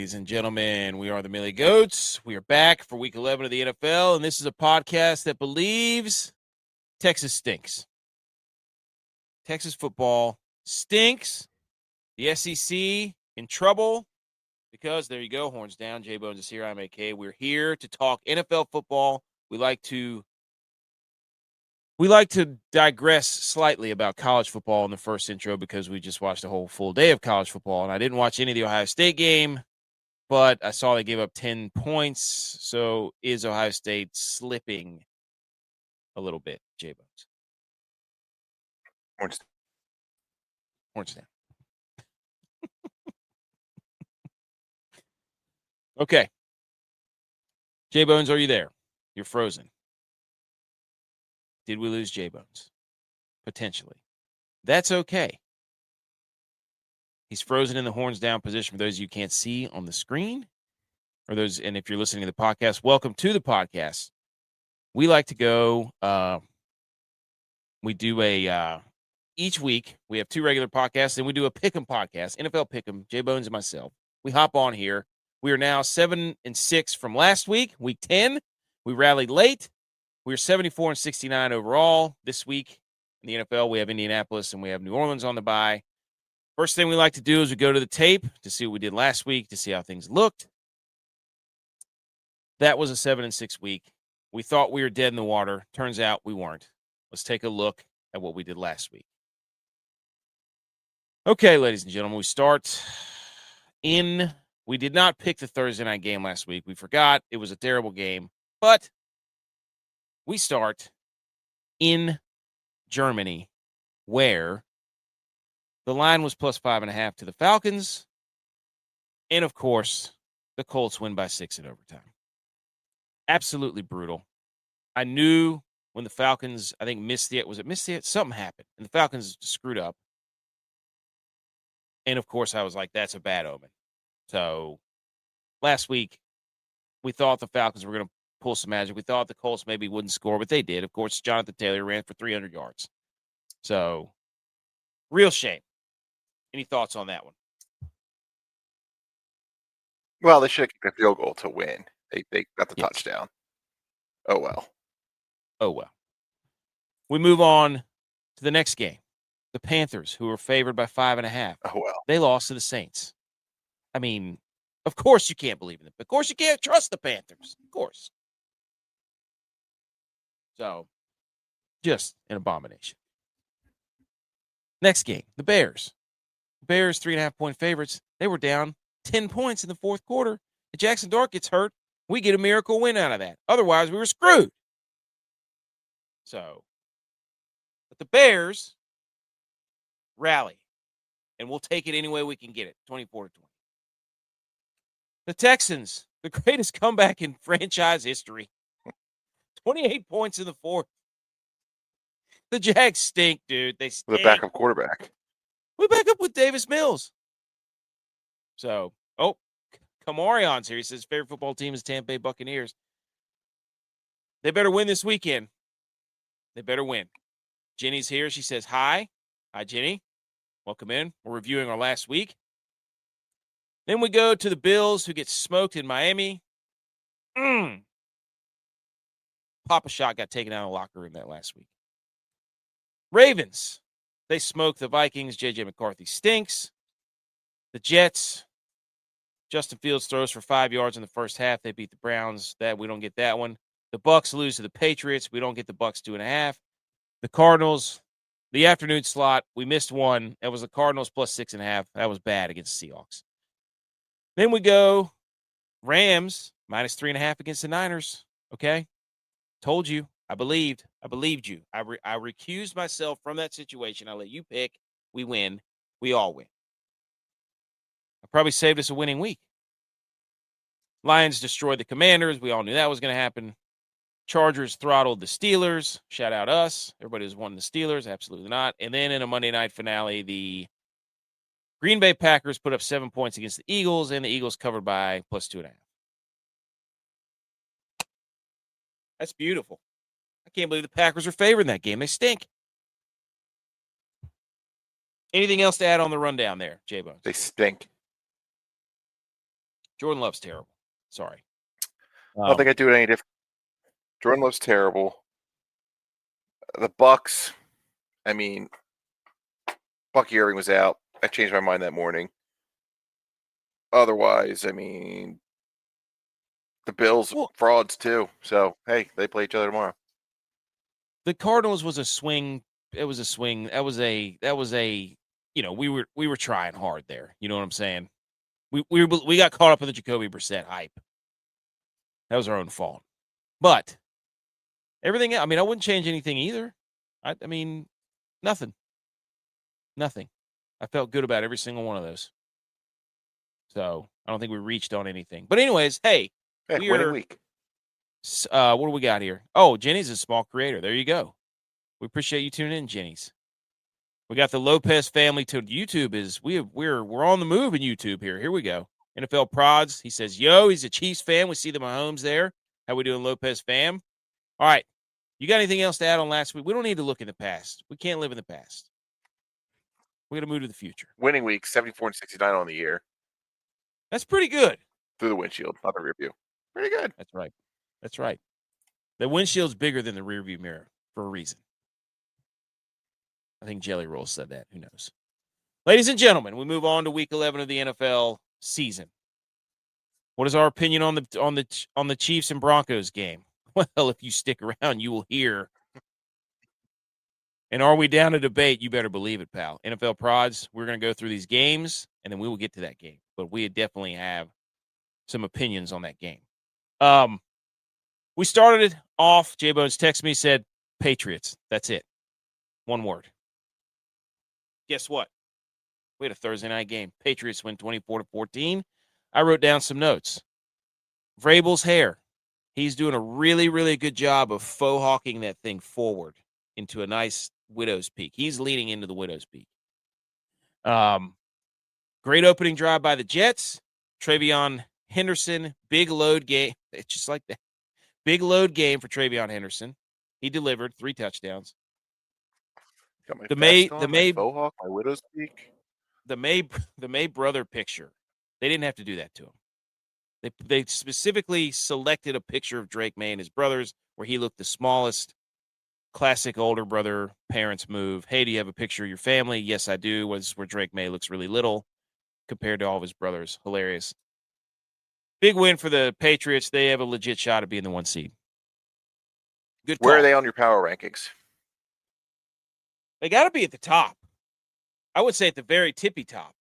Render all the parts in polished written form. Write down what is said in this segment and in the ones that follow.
ladies and gentlemen. We are the Millie Goats. We are back for Week 11 of the NFL, and this is a podcast that believes Texas stinks. Texas football stinks. The SEC in trouble because, there you go, horns down. JBonez is here. I'm AK. We're here to talk NFL football. We like to digress slightly about college football in the first intro because we just watched a whole full day of college football, and I didn't watch any of the Ohio State game, but I saw they gave up 10 points. So is Ohio State slipping a little bit, JBonez? Horns down. Okay. JBonez, are you there? You're frozen. Did we lose JBonez? Potentially. That's okay. He's frozen in the horns down position for those of you who can't see on the screen. And if you're listening to the podcast, welcome to the podcast. We like to go, we do each week, we have two regular podcasts, and we do a Pick'em podcast, NFL Pick'em, JBonez and myself. We hop on here. We are now 7-6 from last week, week 10. We rallied late. We are 74-69 overall. This week in the NFL, we have Indianapolis and we have New Orleans on the bye. First thing we like to do is we go to the tape to see what we did last week, to see how things looked. That was a 7-6 week. We thought we were dead in the water. Turns out we weren't. Let's take a look at what we did last week. Okay, ladies and gentlemen, we start in. We did not pick the Thursday night game last week. We forgot. It was a terrible game. But we start in Germany, where the line was plus 5.5 to the Falcons. And, of course, the Colts win by 6 in overtime. Absolutely brutal. I knew when the Falcons, I think, missed it? Something happened. And the Falcons screwed up. And, of course, I was like, that's a bad omen. So, last week, we thought the Falcons were going to pull some magic. We thought the Colts maybe wouldn't score, but they did. Of course, Jonathan Taylor ran for 300 yards. So, real shame. Any thoughts on that one? Well, they should have kicked a field goal to win. They got the touchdown. Oh, well. We move on to the next game. The Panthers, who were favored by 5.5. Oh, well. They lost to the Saints. I mean, of course you can't believe in them. Of course you can't trust the Panthers. Of course. So, just an abomination. Next game, the Bears. Bears, 3.5-point favorites. They were down 10 points in the fourth quarter. If Jackson Dart gets hurt, we get a miracle win out of that. Otherwise, we were screwed. So, but the Bears rally, and we'll take it any way we can get it, 24-20. The Texans, the greatest comeback in franchise history, 28 points in the fourth. The Jags stink, dude. They stink. The backup quarterback. We back up with Davis Mills. So, Kamarion's here. He says favorite football team is Tampa Bay Buccaneers. They better win this weekend. They better win. Jenny's here. She says hi. Hi, Jenny. Welcome in. We're reviewing our last week. Then we go to the Bills, who get smoked in Miami. Papa Shot got taken out of the locker room that last week. Ravens, they smoked the Vikings. J.J. McCarthy stinks. The Jets, Justin Fields throws for 5 yards in the first half. They beat the Browns. We don't get that one. The Bucs lose to the Patriots. We don't get the Bucs 2.5. The Cardinals, the afternoon slot, we missed one. That was the Cardinals plus 6.5. That was bad against the Seahawks. Then we go Rams minus 3.5 against the Niners. Okay. Told you. I believed you. I recused myself from that situation. I let you pick. We win. We all win. I probably saved us a winning week. Lions destroyed the Commanders. We all knew that was going to happen. Chargers throttled the Steelers. Shout out us. Everybody was wanting the Steelers. Absolutely not. And then in a Monday night finale, the Green Bay Packers put up 7 points against the Eagles, and the Eagles covered by plus 2.5. That's beautiful. I can't believe the Packers are favored in that game. They stink. Anything else to add on the rundown there, JBonez? They stink. Jordan Love's terrible. Sorry. I don't think I'd do it any different. Jordan Love's terrible. The Bucks, I mean, Bucky Irving was out. I changed my mind that morning. Otherwise, I mean, the Bills frauds too. So hey, they play each other tomorrow. The Cardinals was a swing. It was a swing. That was a. You know, we were trying hard there. You know what I'm saying? We got caught up in the Jacoby Brissett hype. That was our own fault. But everything. I mean, I wouldn't change anything either. I mean, nothing. Nothing. I felt good about every single one of those. So I don't think we reached on anything. But anyways, hey, winning week. What do we got here? Oh, Jenny's a small creator. There you go. We appreciate you tuning in, Jenny's. We got the Lopez family to YouTube. We're on the move in YouTube here. Here we go. NFL Prods. He says, yo, he's a Chiefs fan. We see the Mahomes there. How we doing, Lopez fam? All right. You got anything else to add on last week? We don't need to look in the past. We can't live in the past. We're going to move to the future. Winning week, 74 and 69 on the year. That's pretty good. Through the windshield, not the rear view. Pretty good. That's right. That's right. The windshield's bigger than the rearview mirror for a reason. I think Jelly Roll said that. Who knows? Ladies and gentlemen, we move on to week 11 of the NFL season. What is our opinion on the Chiefs and Broncos game? Well, if you stick around, you will hear. And are we down to debate? You better believe it, pal. NFL Prods, we're going to go through these games, and then we will get to that game. But we definitely have some opinions on that game. We started it off. JBonez texted me, said, Patriots. That's it. One word. Guess what? We had a Thursday night game. Patriots win 24-14. I wrote down some notes. Vrabel's hair. He's doing a really, really good job of faux hawking that thing forward into a nice widow's peak. He's leading into the widow's peak. Great opening drive by the Jets. TreVeyon Henderson, big load game. It's just like that. Big load game for TreVeyon Henderson. He delivered 3 touchdowns. Got my faux hawk, my widow's peak. The May brother picture. They didn't have to do that to him. They specifically selected a picture of Drake May and his brothers where he looked the smallest. Classic older brother parents move. Hey, do you have a picture of your family? Yes, I do. Was where Drake May looks really little compared to all of his brothers. Hilarious. Big win for the Patriots. They have a legit shot at being the 1 seed. Good call. Where are they on your power rankings? They got to be at the top. I would say at the very tippy top.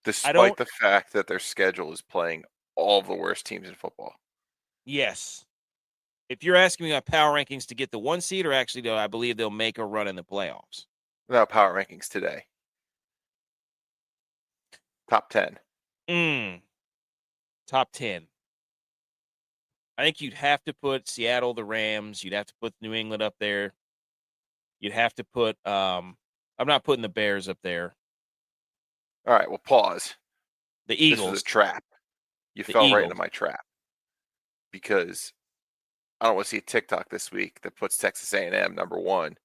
Despite the fact that their schedule is playing all of the worst teams in football. Yes. If you're asking me about power rankings to get the 1 seed, or actually, I believe they'll make a run in the playoffs. No, power rankings today. Top 10. Top 10. I think you'd have to put Seattle, the Rams. You'd have to put New England up there. You'd have to put I'm not putting the Bears up there. All right, well, pause. The Eagles. This was a trap. You fell right into my trap. Because I don't want to see a TikTok this week that puts Texas A&M number 1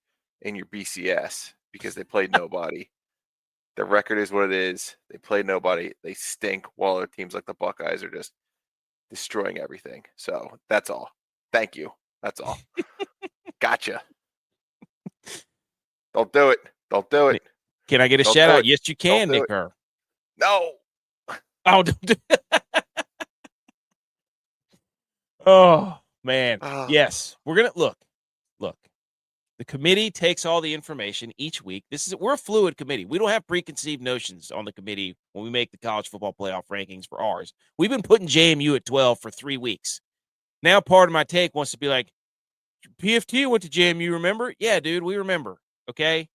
in your BCS because they played nobody. Their record is what it is. They played nobody. They stink while other teams like the Buckeyes are just destroying everything. So that's all. Thank you. That's all. Gotcha. Don't do it. Don't do it. Can I get a shout out? Yes, you can, Nick Kerr. No. Oh, oh man. Yes. We're gonna look. The committee takes all the information each week. We're a fluid committee. We don't have preconceived notions on the committee when we make the college football playoff rankings for ours. We've been putting JMU at 12 for 3 weeks. Now part of my take wants to be like, PFT went to JMU, remember? Yeah, dude, we remember. Okay.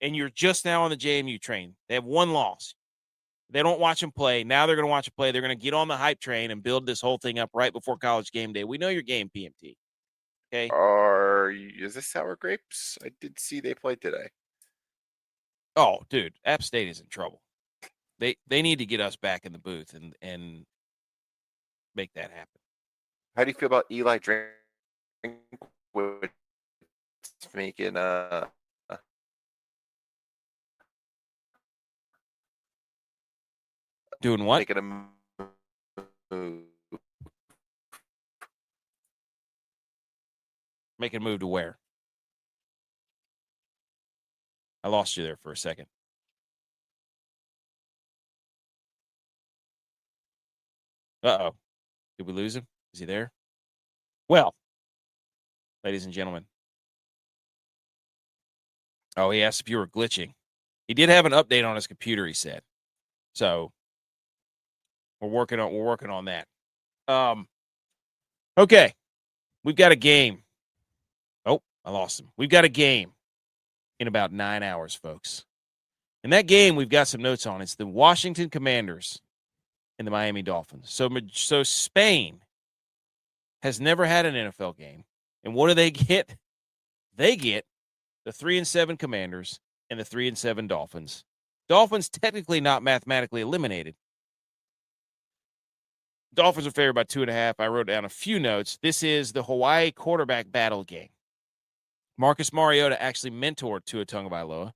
And you're just now on the JMU train. They have 1 loss. They don't watch them play. Now they're going to watch them play. They're going to get on the hype train and build this whole thing up right before college game day. We know your game, PMT. Okay. Is this sour grapes? I did see they played today. Oh, dude, App State is in trouble. They need to get us back in the booth and make that happen. How do you feel about Eli Drinkwitz making Doing what? Making a move. Making a move to where? I lost you there for a second. Uh-oh. Did we lose him? Is he there? Well, ladies and gentlemen. Oh, he asked if you were glitching. He did have an update on his computer, he said. So we're working on that. Okay. We've got a game. Oh, I lost him. We've got a game in about 9 hours, folks. And that game we've got some notes on. It's the Washington Commanders and the Miami Dolphins. So Spain has never had an NFL game. And what do they get? They get the 3-7 Commanders and the 3-7 Dolphins. Dolphins technically not mathematically eliminated. Dolphins are favored by 2.5. I wrote down a few notes. This is the Hawaii quarterback battle game. Marcus Mariota actually mentored Tua Tagovailoa.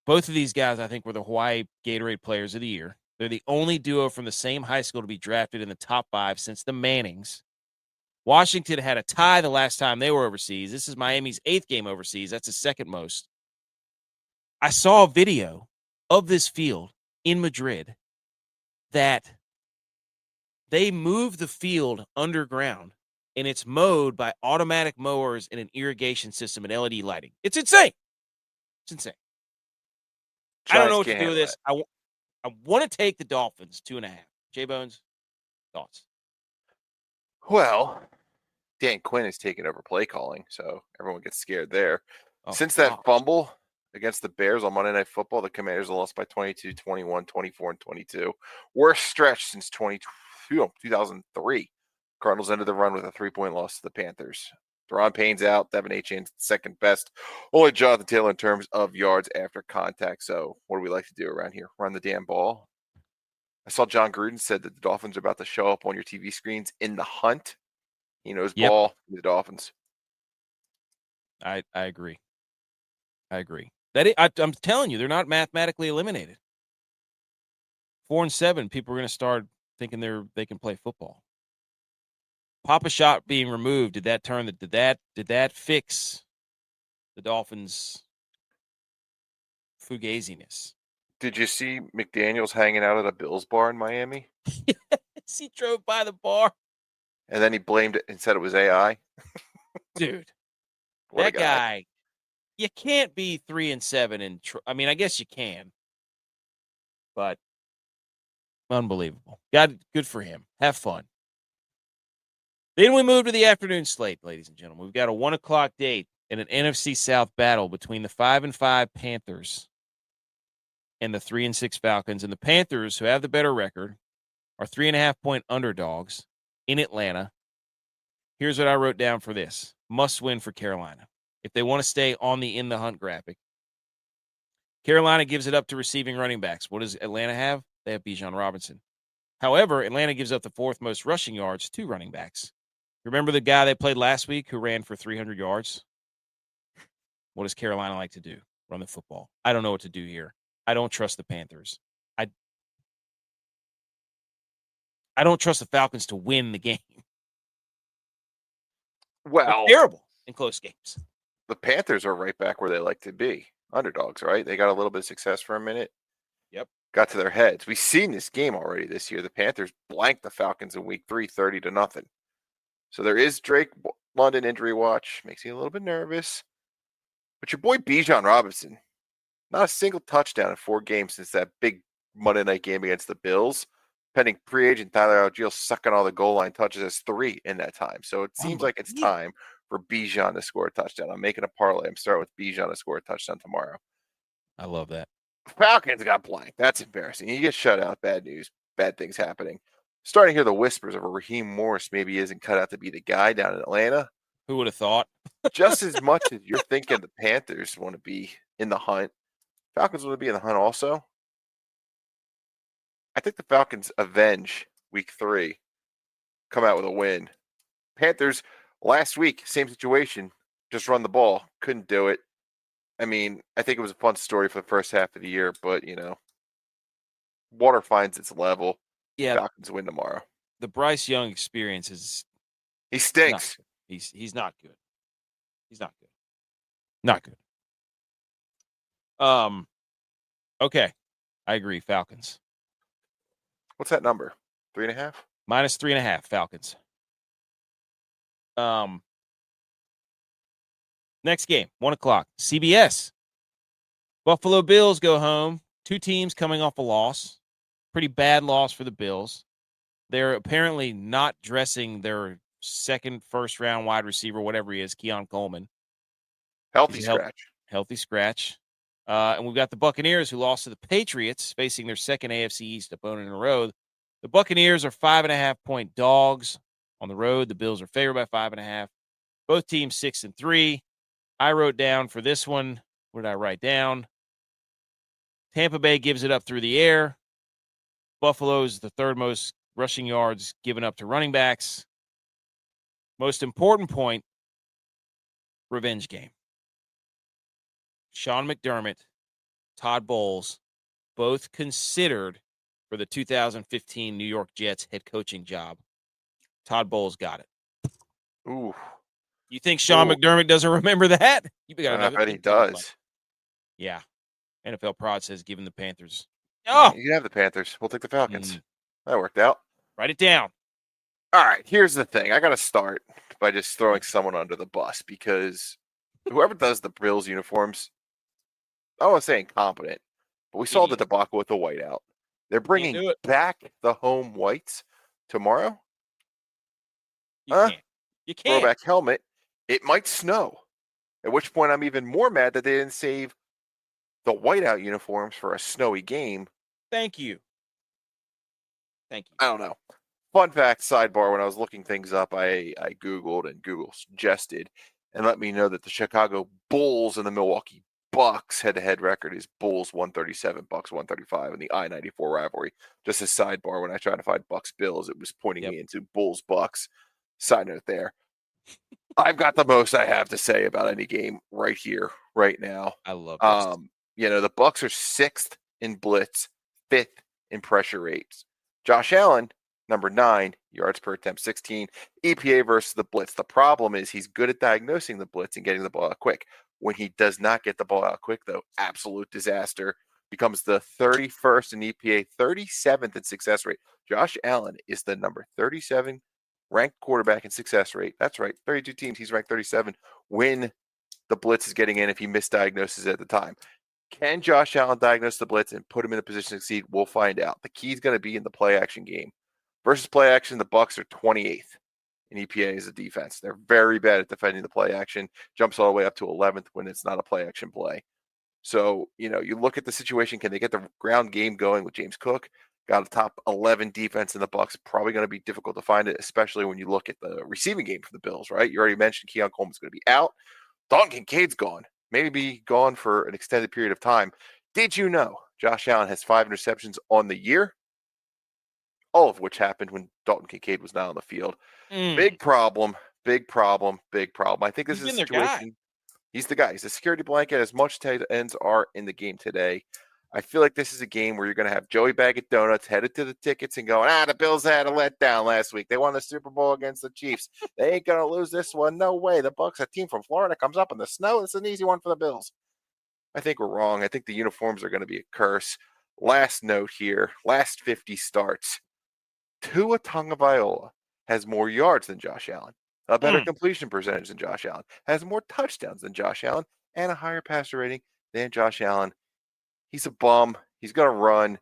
Both of these guys, I think, were the Hawaii Gatorade Players of the Year. They're the only duo from the same high school to be drafted in the top 5 since the Mannings. Washington had a tie the last time they were overseas. This is Miami's 8th game overseas. That's the second most. I saw a video of this field in Madrid that they moved the field underground, and it's mowed by automatic mowers and an irrigation system and LED lighting. It's insane. It's insane. I don't know what to do with this. I want to take the Dolphins 2.5. JBonez, thoughts? Well, Dan Quinn is taking over play calling, so everyone gets scared there. Since that fumble against the Bears on Monday Night Football, the Commanders have lost by 22, 21, 24, and 22. Worst stretch since 2003. Cardinals ended the run with a 3-point loss to the Panthers. Deron Payne's out. Devin Achane's second best. Only Jonathan Taylor in terms of yards after contact. So what do we like to do around here? Run the damn ball. I saw John Gruden said that the Dolphins are about to show up on your TV screens in the hunt. He knows ball. The Dolphins. I agree. I'm telling you, they're not mathematically eliminated. 4-7, people are going to start thinking they can play football. Papa Shot being removed, did that fix the Dolphins' fugaziness? Did you see McDaniels hanging out at a Bills bar in Miami? Yes, he drove by the bar. And then he blamed it and said it was AI. Dude, that guy, you can't be 3-7 I mean, I guess you can, but unbelievable. Good for him. Have fun. Then we move to the afternoon slate, ladies and gentlemen. We've got a 1:00 date in an NFC South battle between the 5-5 Panthers and the 3-6 Falcons. And the Panthers, who have the better record, are 3.5-point underdogs in Atlanta. Here's what I wrote down for this. Must win for Carolina if they want to stay on the in the hunt graphic. Carolina gives it up to receiving running backs. What does Atlanta have? They have Bijan Robinson. However, Atlanta gives up the 4th most rushing yards to running backs. Remember the guy they played last week who ran for 300 yards? What does Carolina like to do? Run the football. I don't know what to do here. I don't trust the Panthers. I don't trust the Falcons to win the game. Well, they're terrible in close games. The Panthers are right back where they like to be. Underdogs, right? They got a little bit of success for a minute. Yep. Got to their heads. We've seen this game already this year. The Panthers blanked the Falcons in week 3, 30-0. So there is Drake London injury watch. Makes you a little bit nervous. But your boy Bijan Robinson, not a single touchdown in 4 games since that big Monday night game against the Bills. Pending free agent Tyler Algier sucking all the goal line touches as 3 in that time. So it seems like it's time for Bijan to score a touchdown. I'm making a parlay. I'm starting with Bijan to score a touchdown tomorrow. I love that. Falcons got blanked. That's embarrassing. You get shut out. Bad news. Bad things happening. Starting to hear the whispers of a Raheem Morris maybe isn't cut out to be the guy down in Atlanta. Who would have thought? Just as much as you're thinking the Panthers want to be in the hunt, Falcons want to be in the hunt also. I think the Falcons avenge week 3, come out with a win. Panthers last week, same situation, just run the ball, couldn't do it. I mean, I think it was a fun story for the first half of the year, but water finds its level. Yeah, Falcons win tomorrow. the Bryce Young experience is he stinks. He's not good. He's not good. Not good. Okay, I agree. Falcons. What's that number? 3.5? -3.5. Falcons. Next game, 1:00, CBS. Buffalo Bills go home. Two teams coming off a loss. Pretty bad loss for the Bills. They're apparently not dressing their second, first-round wide receiver, whatever he is, Keon Coleman. Healthy scratch. Healthy scratch. And we've got the Buccaneers, who lost to the Patriots, facing their second AFC East opponent in a row. The Buccaneers are 5.5-point dogs on the road. The Bills are favored by 5.5. Both teams 6-3. I wrote down for this one, what did I write down? Tampa Bay gives it up through the air. Buffalo's the third most rushing yards given up to running backs. Most important point, revenge game. Sean McDermott, Todd Bowles, both considered for the 2015 New York Jets head coaching job. Todd Bowles got it. Ooh. You think Sean McDermott doesn't remember that? You got I bet he does. Yeah. NFL Prod says give him the Panthers. Oh, you can have the Panthers. We'll take the Falcons. That worked out. Write it down. All right, here's the thing. I got to start by just throwing someone under the bus because whoever does the Bills uniforms, I don't want to say incompetent, but we saw the debacle with the whiteout. They're bringing back the home whites tomorrow. You can't. You can't. Throwback helmet. It might snow, at which point I'm even more mad that they didn't save the whiteout uniforms for a snowy game. Thank you. Thank you. I don't know. Fun fact, sidebar, when I was looking things up, I Googled, and Google suggested and let me know that the Chicago Bulls and the Milwaukee Bucks head-to-head record is Bulls 137, Bucks 135 in the I-94 rivalry. Just a sidebar, when I tried to find Bucks-Bills, it was pointing me into Bulls-Bucks. Side note there. I've got the most I have to say about any game right here, right now. I love this. The Bucks are 6th in blitz, 5th in pressure rates. Josh Allen, number 9, yards per attempt, 16. EPA versus the blitz. The problem is he's good at diagnosing the blitz and getting the ball out quick. When he does not get the ball out quick, though, absolute disaster. Becomes the 31st in EPA, 37th in success rate. Josh Allen is the number 37 ranked quarterback in success rate. That's right, 32 teams, he's ranked 37 when the blitz is getting in if he misdiagnoses it at the time. Can Josh Allen diagnose the blitz and put him in a position to succeed? We'll find out. The key is going to be in the play action game. Versus play action, the Bucks are 28th in EPA as a defense. They're very bad at defending the play action. Jumps all the way up to 11th when it's not a play action play. So, you look at the situation. Can they get the ground game going with James Cook? Got a top 11 defense in the Bucks. Probably going to be difficult to find it, especially when you look at the receiving game for the Bills, right? You already mentioned Keon Coleman's going to be out. Dalton Kincaid's gone. Maybe be gone for an extended period of time. Did you know Josh Allen has 5 interceptions on the year? All of which happened when Dalton Kincaid was not on the field. Big problem. I think this is a situation. He's the guy. He's a security blanket as much tight ends are in the game today. I feel like this is a game where you're going to have Joey Bag of Donuts headed to the tickets and going, the Bills had a letdown last week. They won the Super Bowl against the Chiefs. They ain't going to lose this one. No way. The Bucks, a team from Florida, comes up in the snow. It's an easy one for the Bills. I think we're wrong. I think the uniforms are going to be a curse. Last note here, last 50 starts. Tua Tagovailoa has more yards than Josh Allen, a better completion percentage than Josh Allen, has more touchdowns than Josh Allen, and a higher passer rating than Josh Allen. He's a bum. He's going to run.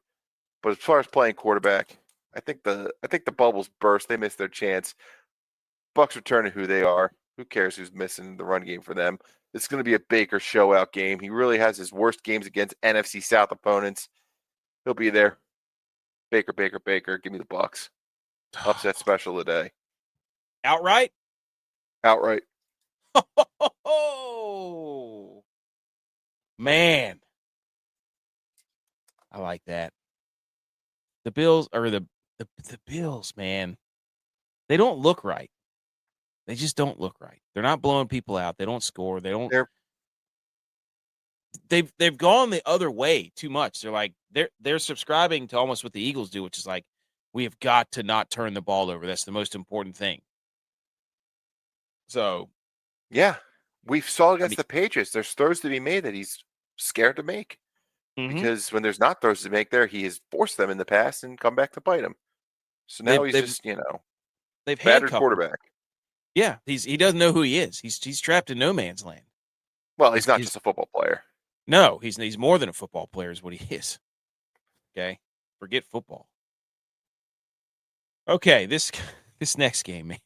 But as far as playing quarterback, I think the bubbles burst. They missed their chance. Bucks return to who they are. Who cares who's missing the run game for them? It's going to be a Baker show-out game. He really has his worst games against NFC South opponents. He'll be there. Baker. Give me the Bucks. Upset special today. Outright? Outright. Oh, man. I like that. The Bills, or the Bills, man, they don't look right. They just don't look right. They're not blowing people out. They don't score. they've gone the other way too much. They're like they're subscribing to almost what the Eagles do, which is like, we have got to not turn the ball over. That's the most important thing. So, yeah, we saw against the Patriots. There's throws to be made that he's scared to make because when there's not throws to make there, he has forced them in the past and come back to bite him. So now he's just they've battered quarterback. Yeah, he doesn't know who he is. He's trapped in no man's land. Well, he's not just a football player. No, he's more than a football player is what he is. Okay? Forget football. Okay, this next game, man.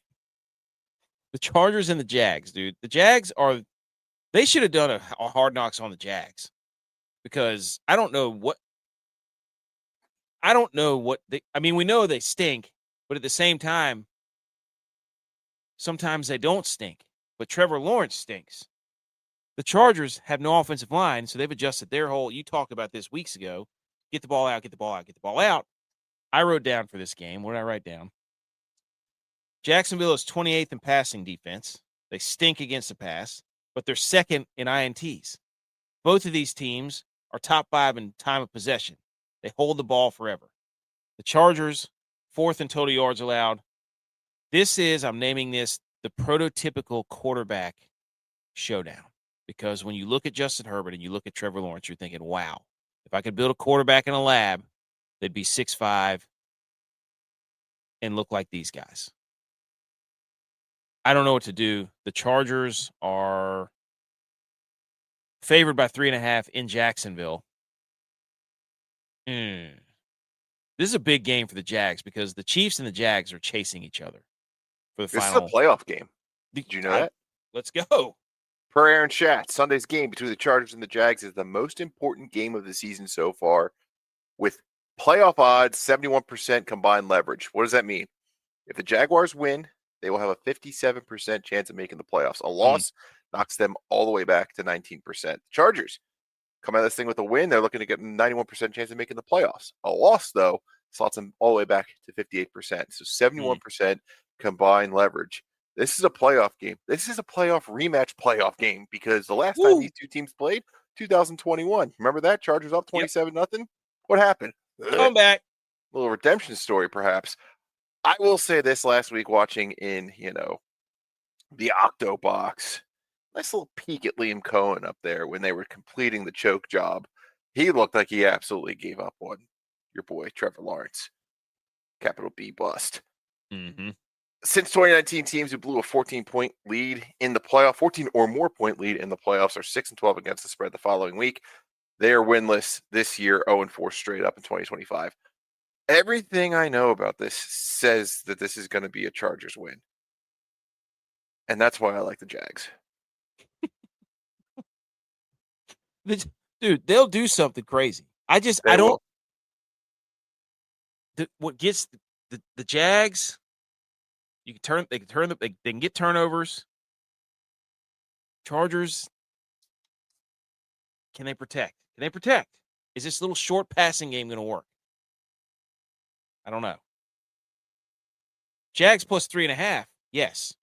The Chargers and the Jags, dude. The Jags they should have done a hard knocks on the Jags because I don't know what we know they stink, but at the same time, sometimes they don't stink. But Trevor Lawrence stinks. The Chargers have no offensive line, so they've adjusted their whole. You talked about this weeks ago. Get the ball out, get the ball out, get the ball out. I wrote down for this game. What did I write down? Jacksonville is 28th in passing defense. They stink against the pass, but they're second in INTs. Both of these teams are top 5 in time of possession. They hold the ball forever. The Chargers, 4th in total yards allowed. I'm naming this the prototypical quarterback showdown. Because when you look at Justin Herbert and you look at Trevor Lawrence, you're thinking, wow, if I could build a quarterback in a lab, they'd be 6'5" and look like these guys. I don't know what to do. The Chargers are favored by 3.5 in Jacksonville. This is a big game for the Jags because the Chiefs and the Jags are chasing each other for the final. This is a playoff game. Did you know that? Let's go. Per Aaron Schatz, Sunday's game between the Chargers and the Jags is the most important game of the season so far, with playoff odds 71% combined leverage. What does that mean? If the Jaguars win, they will have a 57% chance of making the playoffs. A loss knocks them all the way back to 19%. The Chargers come out of this thing with a win. They're looking to get a 91% chance of making the playoffs. A loss, though, slots them all the way back to 58%. So 71% combined leverage. This is a playoff game. This is a playoff playoff game because the last time these two teams played, 2021. Remember that? Chargers up 27-0. What happened? Come back. A little redemption story, perhaps. I will say this last week watching in, the Octo Box. Nice little peek at Liam Cohen up there when they were completing the choke job. He looked like he absolutely gave up on your boy, Trevor Lawrence. Capital B bust. Mm-hmm. Since 2019, teams who blew a 14-point lead in the playoff, 14 or more point lead in the playoffs are 6-12 against the spread the following week. They are winless this year, 0-4 straight up in 2025. Everything I know about this says that this is going to be a Chargers win. And that's why I like the Jags. Dude, they'll do something crazy. What gets the Jags, they can get turnovers. Chargers, can they protect? Is this little short passing game going to work? I don't know. Jags plus 3.5. Yes.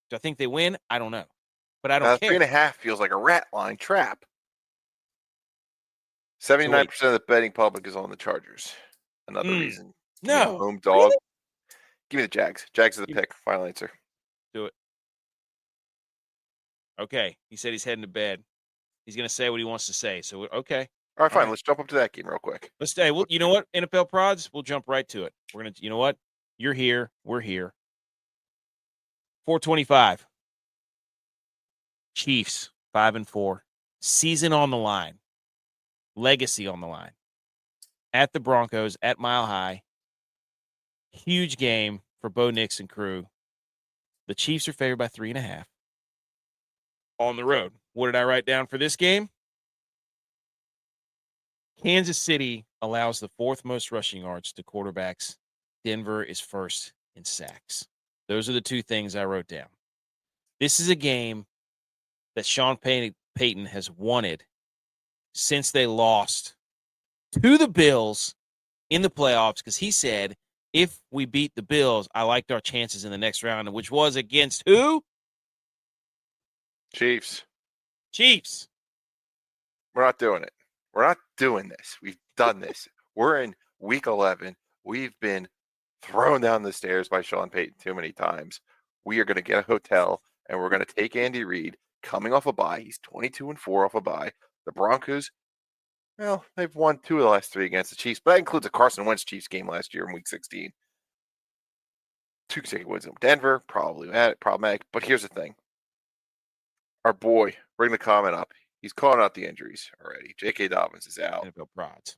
Do I think they win? I don't know. But I don't care. 3.5 feels like a rat line trap. 79% of the betting public is on the Chargers. Another reason. No. Home dog. Really? Give me the Jags. Jags are the pick. Final answer. Do it. Okay. He said he's heading to bed. He's going to say what he wants to say. So, okay. All right, fine. Let's jump up to that game real quick. Let's stay. Well, you know what? NFL Prods, we'll jump right to it. We're going to, you know what? You're here. We're here. 425. Chiefs, 5-4. Season on the line. Legacy on the line. At the Broncos, at Mile High. Huge game for Bo Nix and crew. The Chiefs are favored by 3.5. On the road. What did I write down for this game? Kansas City allows the 4th most rushing yards to quarterbacks. Denver is 1st in sacks. Those are the 2 things I wrote down. This is a game that Sean Payton has wanted since they lost to the Bills in the playoffs, because he said, if we beat the Bills, I liked our chances in the next round, which was against who? Chiefs. We're not doing it. We're not doing this. We've done this. We're in week 11. We've been thrown down the stairs by Sean Payton too many times. We are going to get a hotel, and we're going to take Andy Reid coming off a bye. He's 22-4 off a bye. The Broncos, well, they've won 2 of the last 3 against the Chiefs, but that includes a Carson Wentz Chiefs game last year in week 16. 2 consecutive wins in Denver, probably problematic. But here's the thing. Our boy, bring the comment up. He's calling out the injuries already. J.K. Dobbins is out. NFL prods.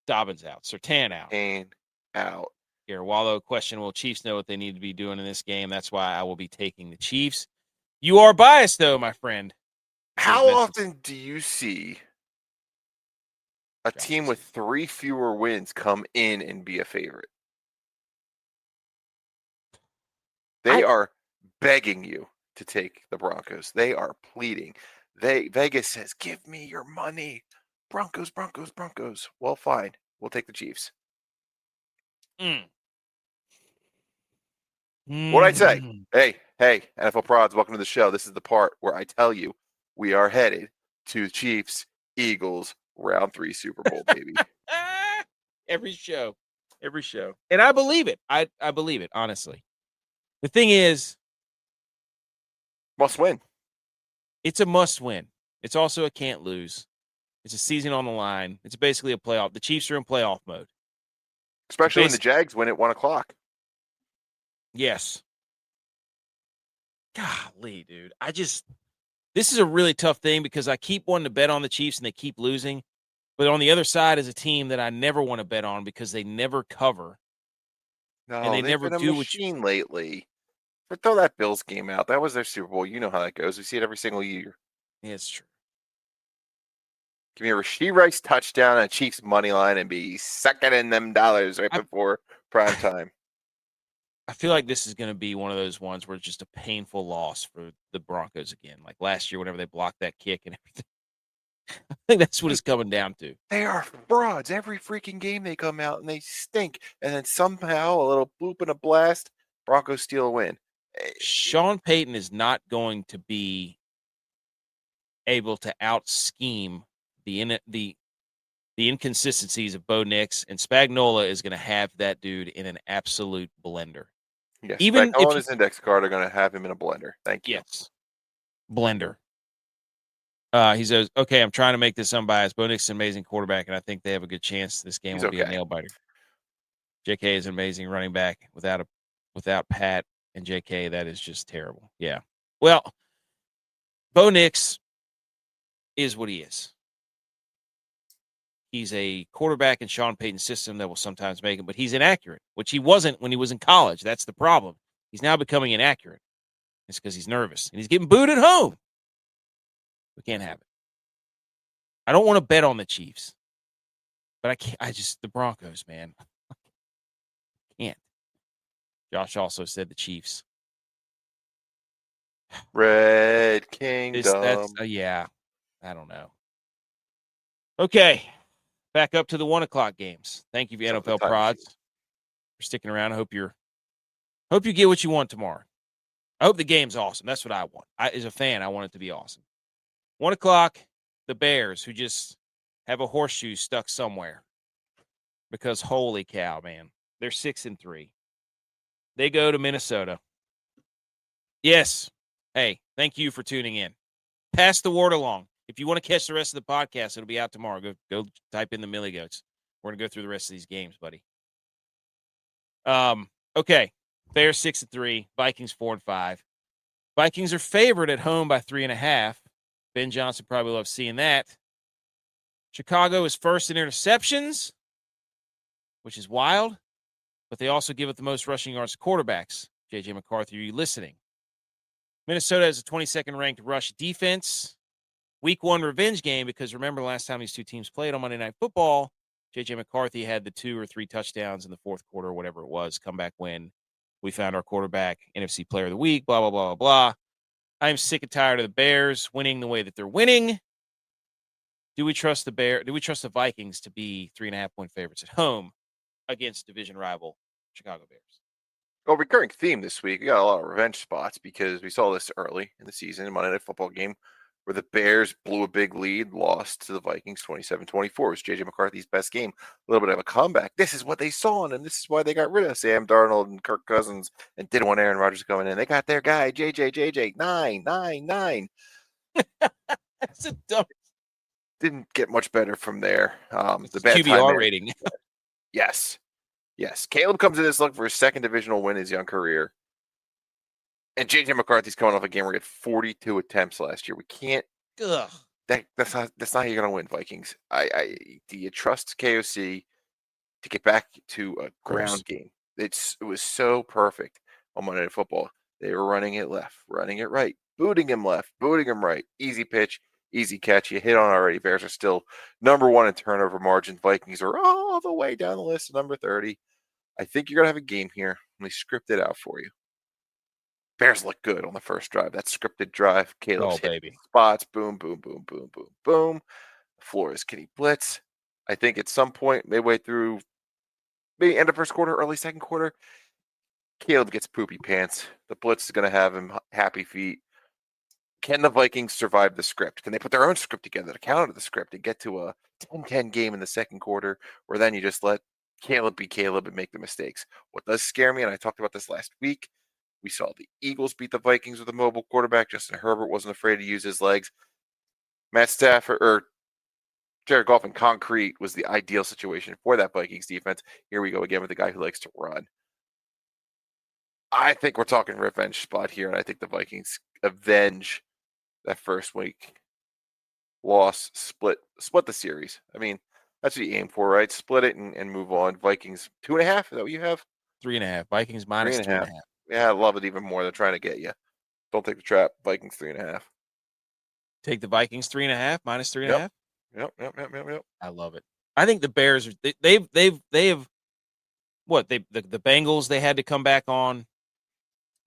Dobbins out. Surtain out. Kane out. Here, Wallow question, will Chiefs know what they need to be doing in this game? That's why I will be taking the Chiefs. You are biased, though, my friend. How often do you see a team with 3 fewer wins come in and be a favorite? They are begging you to take the Broncos. They are pleading. Vegas says, give me your money. Broncos, Broncos, Broncos. Well, fine. We'll take the Chiefs. What'd I say? Hey, NFL prods, welcome to the show. This is the part where I tell you we are headed to Chiefs, Eagles, round 3 Super Bowl, baby. Every show. And I believe it. I believe it, honestly. The thing is, must win. It's a must win. It's also a can't lose. It's a season on the line. It's basically a playoff. The Chiefs are in playoff mode. Especially when the Jags win at 1 o'clock. Yes. Golly, dude. This is a really tough thing because I keep wanting to bet on the Chiefs and they keep losing. But on the other side is a team that I never want to bet on because they never cover. No, and they never do a machine lately. But throw that Bills game out. That was their Super Bowl. You know how that goes. We see it every single year. Yeah, it's true. Give me a Rashee Rice touchdown and a Chiefs money line and be sucking in them dollars right before prime time. I feel like this is going to be one of those ones where it's just a painful loss for the Broncos again. Like last year, whenever they blocked that kick and everything. I think that's what it's coming down to. They are frauds. Every freaking game they come out and they stink. And then somehow a little bloop and a blast, Broncos steal a win. Sean Payton is not going to be able to out-scheme the inconsistencies of Bo Nix, and Spagnuolo is going to have that dude in an absolute blender. Yes, even Spagnuolo and his index card are going to have him in a blender. Thank you. Yes, blender. He says, okay, I'm trying to make this unbiased. Bo Nix is an amazing quarterback, and I think they have a good chance this game will be a nail-biter. JK is an amazing running back without Pat and JK. That is just terrible. Yeah. Well, Bo Nix is what he is. He's a quarterback in Sean Payton's system that will sometimes make him, but he's inaccurate, which he wasn't when he was in college. That's the problem. He's now becoming inaccurate. It's because he's nervous, and he's getting booed at home. We can't have it. I don't want to bet on the Chiefs, but I can't. The Broncos, man. Can't. Josh also said the Chiefs. Red Kingdom. Yeah. I don't know. Okay. Back up to the 1 o'clock games. Thank you, NFL prods, for sticking around. I hope you get what you want tomorrow. I hope the game's awesome. That's what I want. As a fan, I want it to be awesome. 1 o'clock, the Bears, who just have a horseshoe stuck somewhere. Because holy cow, man. They're 6-3. They go to Minnesota. Yes. Hey, thank you for tuning in. Pass the word along. If you want to catch the rest of the podcast, it'll be out tomorrow. Go type in the Millie Goats. We're going to go through the rest of these games, buddy. Okay. Bears 6-3. Vikings 4-5. Vikings are favored at home by 3.5. Ben Johnson probably loves seeing that. Chicago is first in interceptions, which is wild, but they also give it the most rushing yards to quarterbacks. J.J. McCarthy, are you listening? Minnesota has a 22nd ranked rush defense. Week 1 revenge game, because remember last time these two teams played on Monday Night Football, J.J. McCarthy had the 2 or 3 touchdowns in the fourth quarter, or whatever it was, comeback win. We found our quarterback, NFC Player of the Week, blah, blah, blah, blah, blah. I'm sick and tired of the Bears winning the way that they're winning. Do we trust the Vikings to be 3.5-point favorites at home against division rival Chicago Bears? Well, recurring theme this week, we got a lot of revenge spots because we saw this early in the season, Monday Night Football game. where the Bears blew a big lead, lost to the Vikings 27-24. It was J.J. McCarthy's best game. A little bit of a comeback. This is what they saw, and this is why they got rid of Sam Darnold and Kirk Cousins and didn't want Aaron Rodgers coming in. They got their guy, J.J. 9. That's a dumb. Didn't get much better from there. The bad QBR rating. Yes. Caleb comes in this look for his second divisional win in his young career. And J.J. McCarthy's coming off a game where he had 42 attempts last year. We can't. Ugh. That's not how you're going to win, Vikings. Do you trust KOC to get back to a ground game? It was so perfect on Monday Night Football. They were running it left, running it right, booting him left, booting him right. Easy pitch, easy catch. You hit on already. Bears are still number one in turnover margin. Vikings are all the way down the list, number 30. I think you're going to have a game here. Let me script it out for you. Bears look good on the first drive. That scripted drive. Caleb's hitting spots. Boom, boom, boom, boom, boom, boom. Flores kitty blitz. I think at some point, midway through, maybe end of first quarter, early second quarter, Caleb gets poopy pants. The blitz is going to have him happy feet. Can the Vikings survive the script? Can they put their own script together to counter the script and get to a 10-10 game in the second quarter, or then you just let Caleb be Caleb and make the mistakes? What does scare me, and I talked about this last week, we saw the Eagles beat the Vikings with a mobile quarterback. Justin Herbert wasn't afraid to use his legs. Matt Stafford or Jared Goff in concrete was the ideal situation for that Vikings defense. Here we go again with a guy who likes to run. I think we're talking revenge spot here, and I think the Vikings avenge that first week loss, split the series. I mean, that's what you aim for, right? Split it and move on. Vikings 2.5. Is that what you have? 3.5. Vikings minus 3.5. Yeah, I love it even more. They're trying to get you. Don't take the trap. Vikings 3.5. Take the Vikings 3.5 minus 3.5. Yep. I love it. I think the Bears are they've what the Bengals they had to come back on.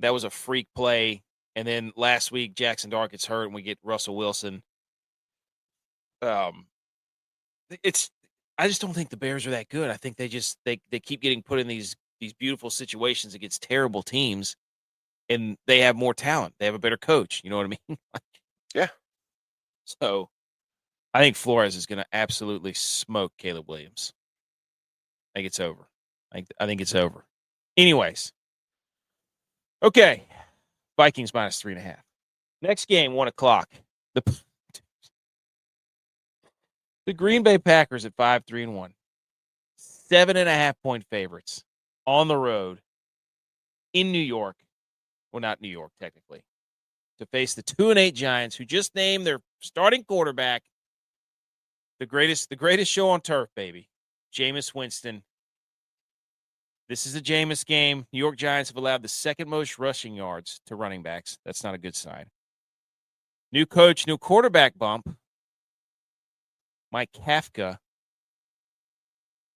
That was a freak play, and then last week Jackson Dart gets hurt, and we get Russell Wilson. I just don't think the Bears are that good. I think they keep getting put in these beautiful situations against terrible teams, and they have more talent. They have a better coach. You know what I mean? Yeah. So I think Flores is going to absolutely smoke Caleb Williams. I think it's over. I think it's over. Anyways. Okay. Vikings minus 3.5. Next game, 1:00. The Green Bay Packers at 5-3-1. 7.5-point favorites on the road in New York. Well, not New York, technically. To face the 2-8 Giants, who just named their starting quarterback. The greatest show on turf, baby. Jameis Winston. This is a Jameis game. New York Giants have allowed the second most rushing yards to running backs. That's not a good sign. New coach, new quarterback bump. Mike Kafka,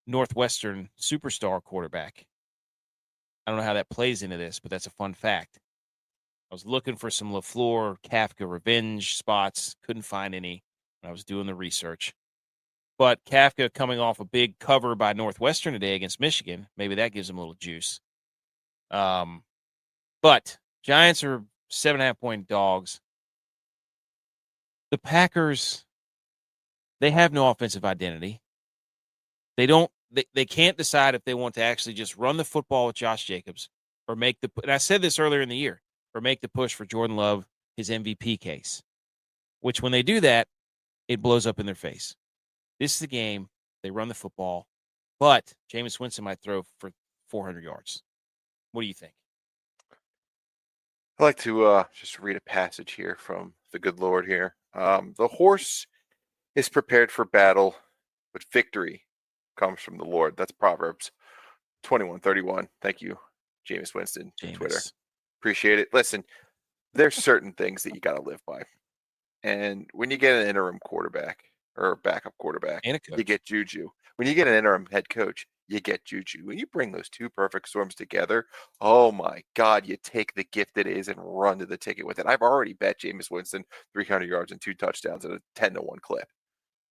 Northwestern superstar quarterback. I don't know how that plays into this, but that's a fun fact. I was looking for some LaFleur, Kafka revenge spots. Couldn't find any when I was doing the research. But Kafka coming off a big cover by Northwestern today against Michigan. Maybe that gives him a little juice. But Giants are 7.5-point dogs. The Packers, they have no offensive identity. They can't decide if they want to actually just run the football with Josh Jacobs or make and I said this earlier in the year, or make the push for Jordan Love, his MVP case, which when they do that, it blows up in their face. This is the game. They run the football, but Jameis Winston might throw for 400 yards. What do you think? I'd like to just read a passage here from the good Lord here. The horse is prepared for battle, but victory comes from the Lord. That's Proverbs 21:31. Thank you, Jameis Winston, Twitter. Appreciate it. Listen, there's certain things that you got to live by. And when you get an interim quarterback or a backup quarterback, you get juju. When you get an interim head coach, you get juju. When you bring those two perfect storms together, oh my God, you take the gift it is and run to the ticket with it. I've already bet Jameis Winston 300 yards and 2 touchdowns at a 10-1 clip.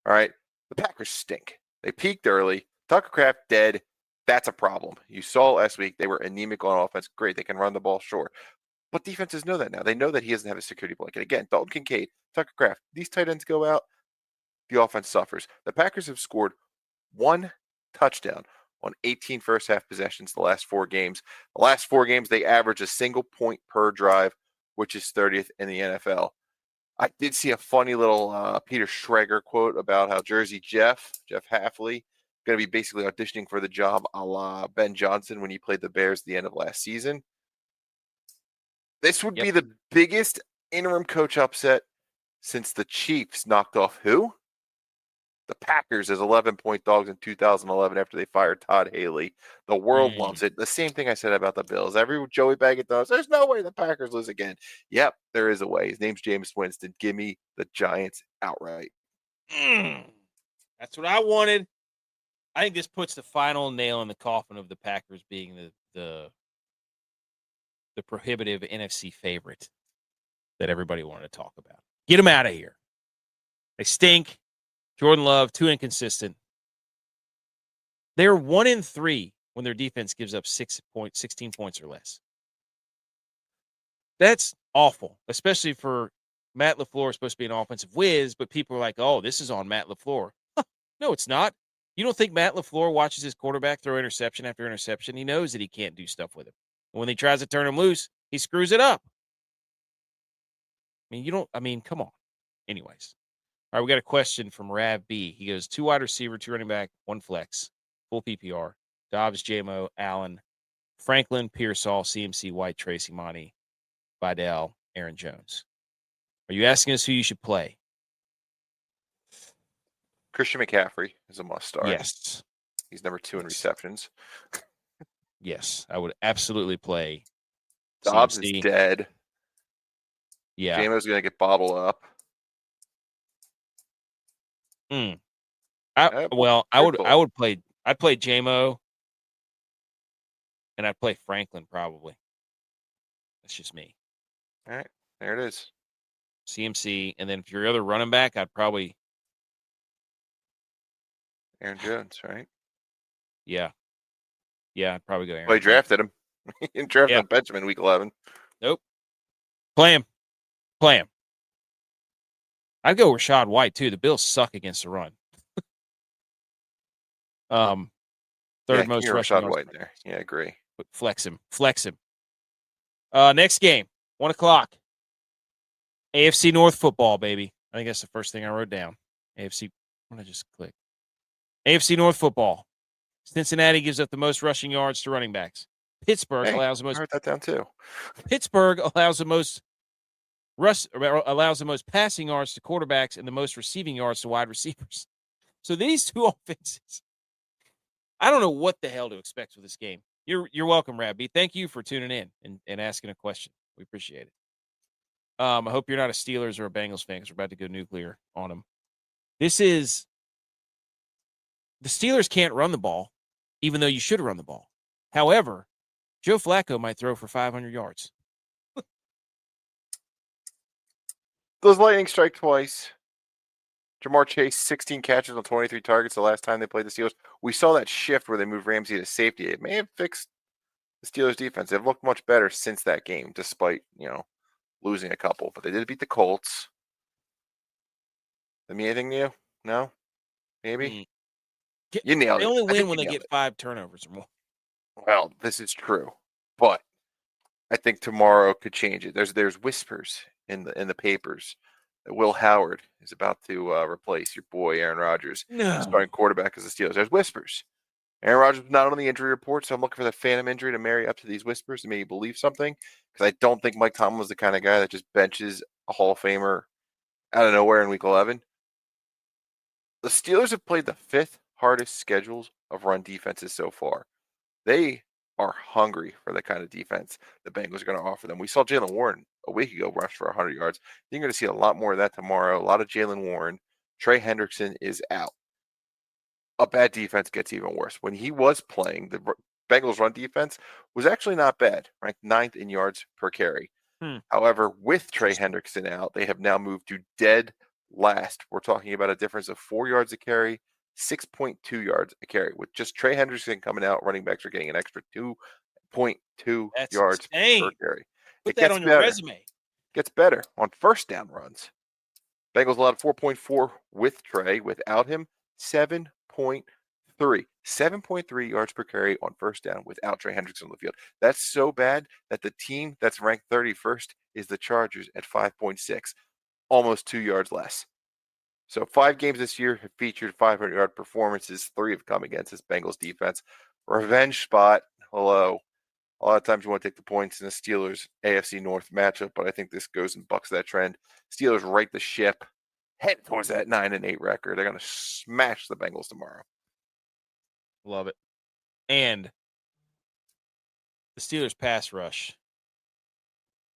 All right. The Packers stink. They peaked early. Tucker Kraft dead. That's a problem. You saw last week they were anemic on offense. Great. They can run the ball, sure. But defenses know that now. They know that he doesn't have a security blanket. Again, Dalton Kincaid, Tucker Kraft, these tight ends go out, the offense suffers. The Packers have scored 1 touchdown on 18 first-half possessions the last 4 games. The last 4 games, they average a single point per drive, which is 30th in the NFL. I did see a funny little Peter Schrager quote about how Jeff Hafley, going to be basically auditioning for the job a la Ben Johnson when he played the Bears at the end of last season. This would be the biggest interim coach upset since the Chiefs knocked off who? The Packers as 11-point dogs in 2011 after they fired Todd Haley. The world loves it. The same thing I said about the Bills. Every Joey Baggett does. There's no way the Packers lose again. Yep, there is a way. His name's Jameis Winston. Give me the Giants outright. That's what I wanted. I think this puts the final nail in the coffin of the Packers being the prohibitive NFC favorite that everybody wanted to talk about. Get them out of here. They stink. Jordan Love, too inconsistent. They're 1-3 when their defense gives up 16 points or less. That's awful, especially for Matt LaFleur, supposed to be an offensive whiz, but people are like, oh, this is on Matt LaFleur. No, it's not. You don't think Matt LaFleur watches his quarterback throw interception after interception? He knows that he can't do stuff with him. And when he tries to turn him loose, he screws it up. Come on. Anyways. All right, we got a question from Rav B. He goes, 2 wide receiver, 2 running back, 1 flex, full PPR. Dobbs, JMO, Allen, Franklin, Pearsall, CMC, White, Tracy, Monty, Vidal, Aaron Jones. Are you asking us who you should play? Christian McCaffrey is a must start. Yes. He's number 2 in receptions. Yes, I would absolutely play Dobbs CMC. is dead. Yeah. JMO's going to get bottled up. I would play. I'd play JMO, and I'd play Franklin probably. That's just me. All right, there it is. CMC, and then if your other running back, I'd probably Aaron Jones, right? Yeah, I'd probably go Aaron. Well, he drafted him. He didn't draft him Benjamin week 11. Nope. Play him. I'd go Rashad White too. The Bills suck against the run. Third most rushing Rashad White there. Yeah, I agree. But flex him. Next game, 1:00. AFC North football, baby. I think that's the first thing I wrote down. AFC. I'm gonna just click. AFC North football. Cincinnati gives up the most rushing yards to running backs. Pittsburgh allows the most. I wrote that down too. Pittsburgh allows the most passing yards to quarterbacks and the most receiving yards to wide receivers. So these two offenses, I don't know what the hell to expect with this game. You're welcome, Rabbi. Thank you for tuning in and asking a question. We appreciate it. I hope you're not a Steelers or a Bengals fan because we're about to go nuclear on them. The Steelers can't run the ball, even though you should run the ball. However, Joe Flacco might throw for 500 yards. Those Lightning strike twice. Jamar Chase, 16 catches on 23 targets the last time they played the Steelers. We saw that shift where they moved Ramsey to safety. It may have fixed the Steelers' defense. They've looked much better since that game, despite, losing a couple. But they did beat the Colts. That mean anything new? No? Maybe? You nailed it. They only win when they get 5 turnovers or more. Well, this is true. But I think tomorrow could change it. There's whispers in the papers that Will Howard is about to replace your boy Aaron Rodgers, starting quarterback as the Steelers. There's whispers. Aaron Rodgers was not on the injury report, so I'm looking for the phantom injury to marry up to these whispers and maybe believe something. Because I don't think Mike Tomlin was the kind of guy that just benches a Hall of Famer out of nowhere in Week 11. The Steelers have played the 5th hardest schedules of run defenses so far. They are hungry for the kind of defense the Bengals are going to offer them. We saw Jaylen Warren a week ago rush for 100 yards. You're going to see a lot more of that tomorrow. A lot of Jaylen Warren. Trey Hendrickson is out. A bad defense gets even worse. When he was playing, the Bengals run defense was actually not bad, ranked 9th in yards per carry. However, with Trey Hendrickson out, they have now moved to dead last. We're talking about a difference of 4 yards a carry, 6.2 yards a carry. With just Trey Hendrickson coming out, running backs are getting an extra 2.2 yards per carry. Put that on your resume. Gets better on first down runs. Bengals allowed 4.4 with Trey. Without him, 7.3. 7.3 yards per carry on first down without Trey Hendrickson on the field. That's so bad that the team that's ranked 31st is the Chargers at 5.6, almost 2 yards less. So 5 games this year have featured 500-yard performances. 3 have come against this Bengals defense. Revenge spot. Hello. A lot of times you want to take the points in the Steelers AFC North matchup, but I think this goes and bucks that trend. Steelers right the ship, head towards that 9-8 record. They're going to smash the Bengals tomorrow. Love it. And the Steelers pass rush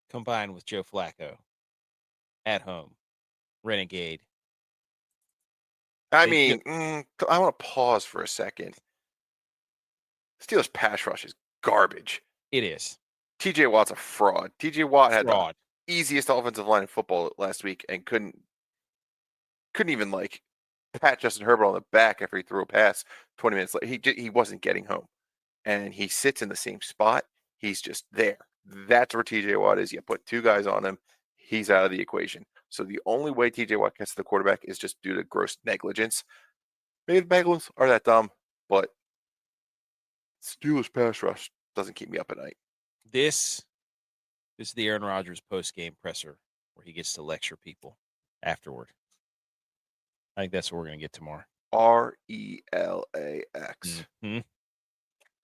combined with Joe Flacco at home, renegade. I want to pause for a second. Steelers pass rush is garbage. It is. TJ Watt's a fraud. TJ Watt had the easiest offensive line in football last week and couldn't even pat Justin Herbert on the back after he threw a pass 20 minutes later. He wasn't getting home. And he sits in the same spot. He's just there. That's where TJ Watt is. You put 2 guys on him, he's out of the equation. So the only way TJ Watt gets to the quarterback is just due to gross negligence. Maybe the Bengals are that dumb, but Steelers pass rush doesn't keep me up at night. This is the Aaron Rodgers post-game presser where he gets to lecture people afterward. I think that's what we're going to get tomorrow. RELAX. Mm-hmm.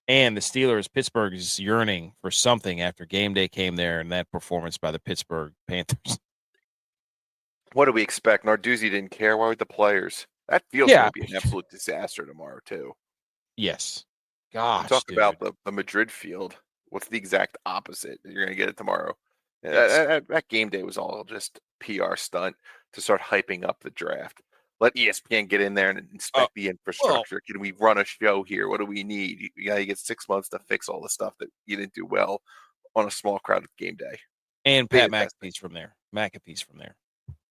And the Steelers, Pittsburgh is yearning for something after game day came there and that performance by the Pittsburgh Panthers. What do we expect? Narduzzi didn't care. Why would the players? That field's going to be an absolute disaster tomorrow, too. Yes. Gosh, talk about the Madrid field. What's the exact opposite? You're going to get it tomorrow. Yes. That game day was all just PR stunt to start hyping up the draft. Let ESPN get in there and inspect the infrastructure. Can we run a show here? What do we need? You get 6 months to fix all the stuff that you didn't do well on a small crowded game day. And Pat McAfee's from there.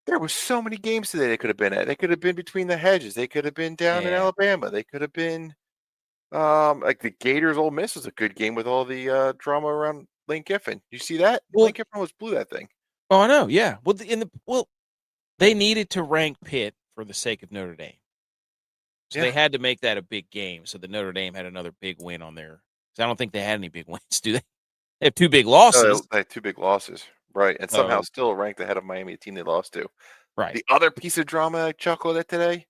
There were so many games today they could have been at. They could have been between the hedges. They could have been down in Alabama. They could have been like the Gators. Ole Miss was a good game with all the drama around Lane Kiffin. You see that? Lane Kiffin almost blew that thing. Oh, I know. Yeah. Well, they needed to rank Pitt for the sake of Notre Dame. So they had to make that a big game so that Notre Dame had another big win on there. Because I don't think they had any big wins, do they? They have 2 big losses. They had 2 big losses, right. And somehow still ranked ahead of Miami, a team they lost to. Right. The other piece of drama I chuckled at today,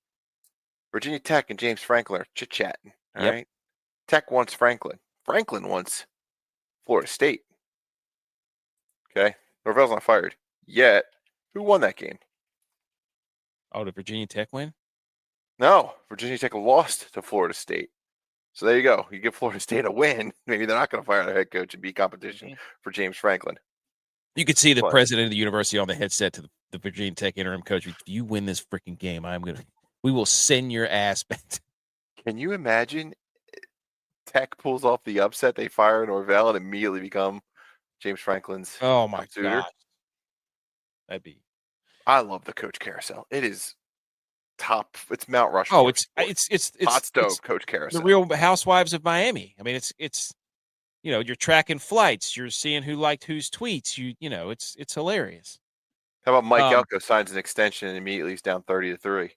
Virginia Tech and James Franklin are chit-chatting. All right. Tech wants Franklin. Franklin wants Florida State. Okay. Norvell's not fired yet. Who won that game? Oh, did Virginia Tech win? No, Virginia Tech lost to Florida State. So there you go. You give Florida State a win. Maybe they're not going to fire their head coach and be competition for James Franklin. You could see the president of the university on the headset to the Virginia Tech interim coach. If you win this freaking game, we will send your ass back. Can you imagine Tech pulls off the upset? They fire Norvell and immediately become James Franklin's God. I love the coach carousel. It is top. It's Mount Rushmore. Oh, it's hot stove coach carousel. The Real Housewives of Miami. I mean, it's you're tracking flights. You're seeing who liked whose tweets. It's hilarious. How about Mike Elko signs an extension and immediately he's down 30-3?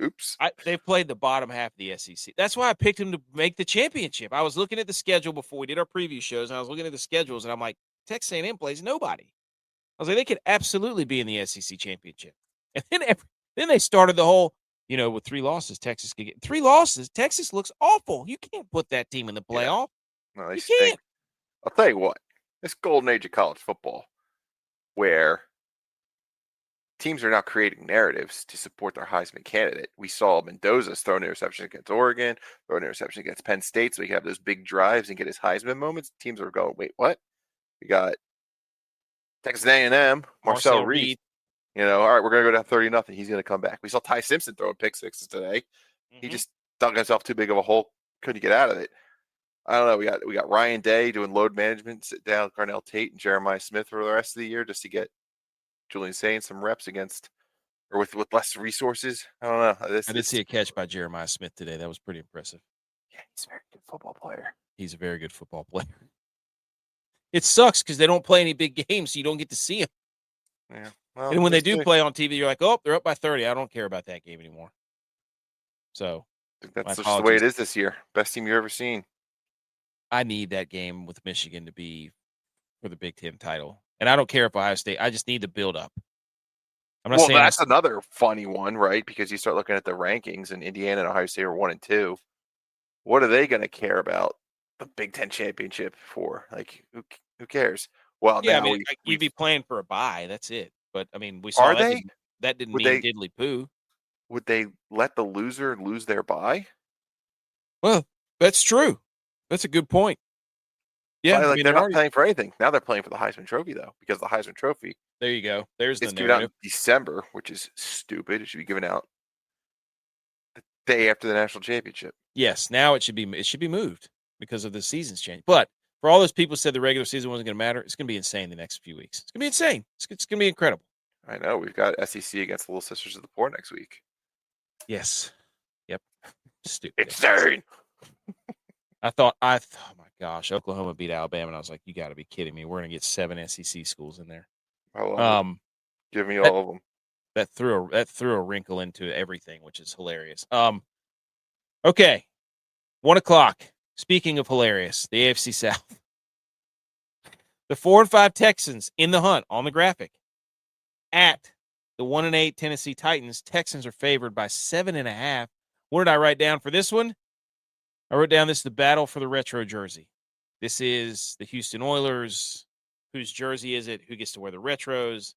Oops. They've played the bottom half of the SEC. That's why I picked him to make the championship. I was looking at the schedule before we did our preview shows, and I was looking at the schedules, and I'm like, Texas A&M plays nobody. I was like, they could absolutely be in the SEC championship. And then they started the whole, with 3 losses, Texas could get 3 losses. Texas looks awful. You can't put that team in the playoff. No, they stink. I'll tell you what, this golden age of college football where teams are now creating narratives to support their Heisman candidate. We saw Mendoza's throw an interception against Oregon, throw an interception against Penn State, so he can have those big drives and get his Heisman moments. Teams are going, wait, what? We got Texas A&M, Marcel Reed. All right, we're going to go down 30-0. He's going to come back. We saw Ty Simpson throw pick sixes today. Mm-hmm. He just dug himself too big of a hole, couldn't get out of it. I don't know. We got Ryan Day doing load management, sit down Carnell Tate and Jeremiah Smith for the rest of the year just to get Julian Sain some reps against or with less resources. I don't know. I did see a catch by Jeremiah Smith today. That was pretty impressive. Yeah, he's a very good football player. He's a very good football player. It sucks because they don't play any big games, so you don't get to see them. Yeah. Well, and when they do play on TV, you're like, oh, they're up by 30. I don't care about that game anymore. So I think that's just the way it is this year. Best team you've ever seen. I need that game with Michigan to be for the Big Ten title. And I don't care if Ohio State. I just need the build up. I'm not saying that's another funny one, right? Because you start looking at the rankings, and Indiana and Ohio State are 1 and 2. What are they going to care about the Big Ten championship for? Like, who cares? Well, yeah, now we'd be playing for a bye. That's it. But I mean, we saw that didn't mean diddly poo. Would they let the loser lose their bye? Well, that's true. That's a good point. Yeah, so they're not playing for anything. Now they're playing for the Heisman Trophy, though, because the Heisman Trophy. There you go. There's the narrative. It's due out in December, which is stupid. It should be given out the day after the national championship. Yes, now it should be moved because of the season's change. But for all those people who said the regular season wasn't going to matter, it's going to be insane the next few weeks. It's going to be insane. It's going to be incredible. I know. We've got SEC against the Little Sisters of the Poor next week. Yes. Yep. Stupid. Insane. oh my gosh, Oklahoma beat Alabama, and I was like, you got to be kidding me. We're going to get 7 SEC schools in there. Give me all of them. That threw a wrinkle into everything, which is hilarious. Okay, 1:00. Speaking of hilarious, the AFC South, the 4-5 Texans in the hunt on the graphic at the 1-8 Tennessee Titans. Texans are favored by 7.5. What did I write down for this one? I wrote down this is the battle for the retro jersey. This is the Houston Oilers. Whose jersey is it? Who gets to wear the retros?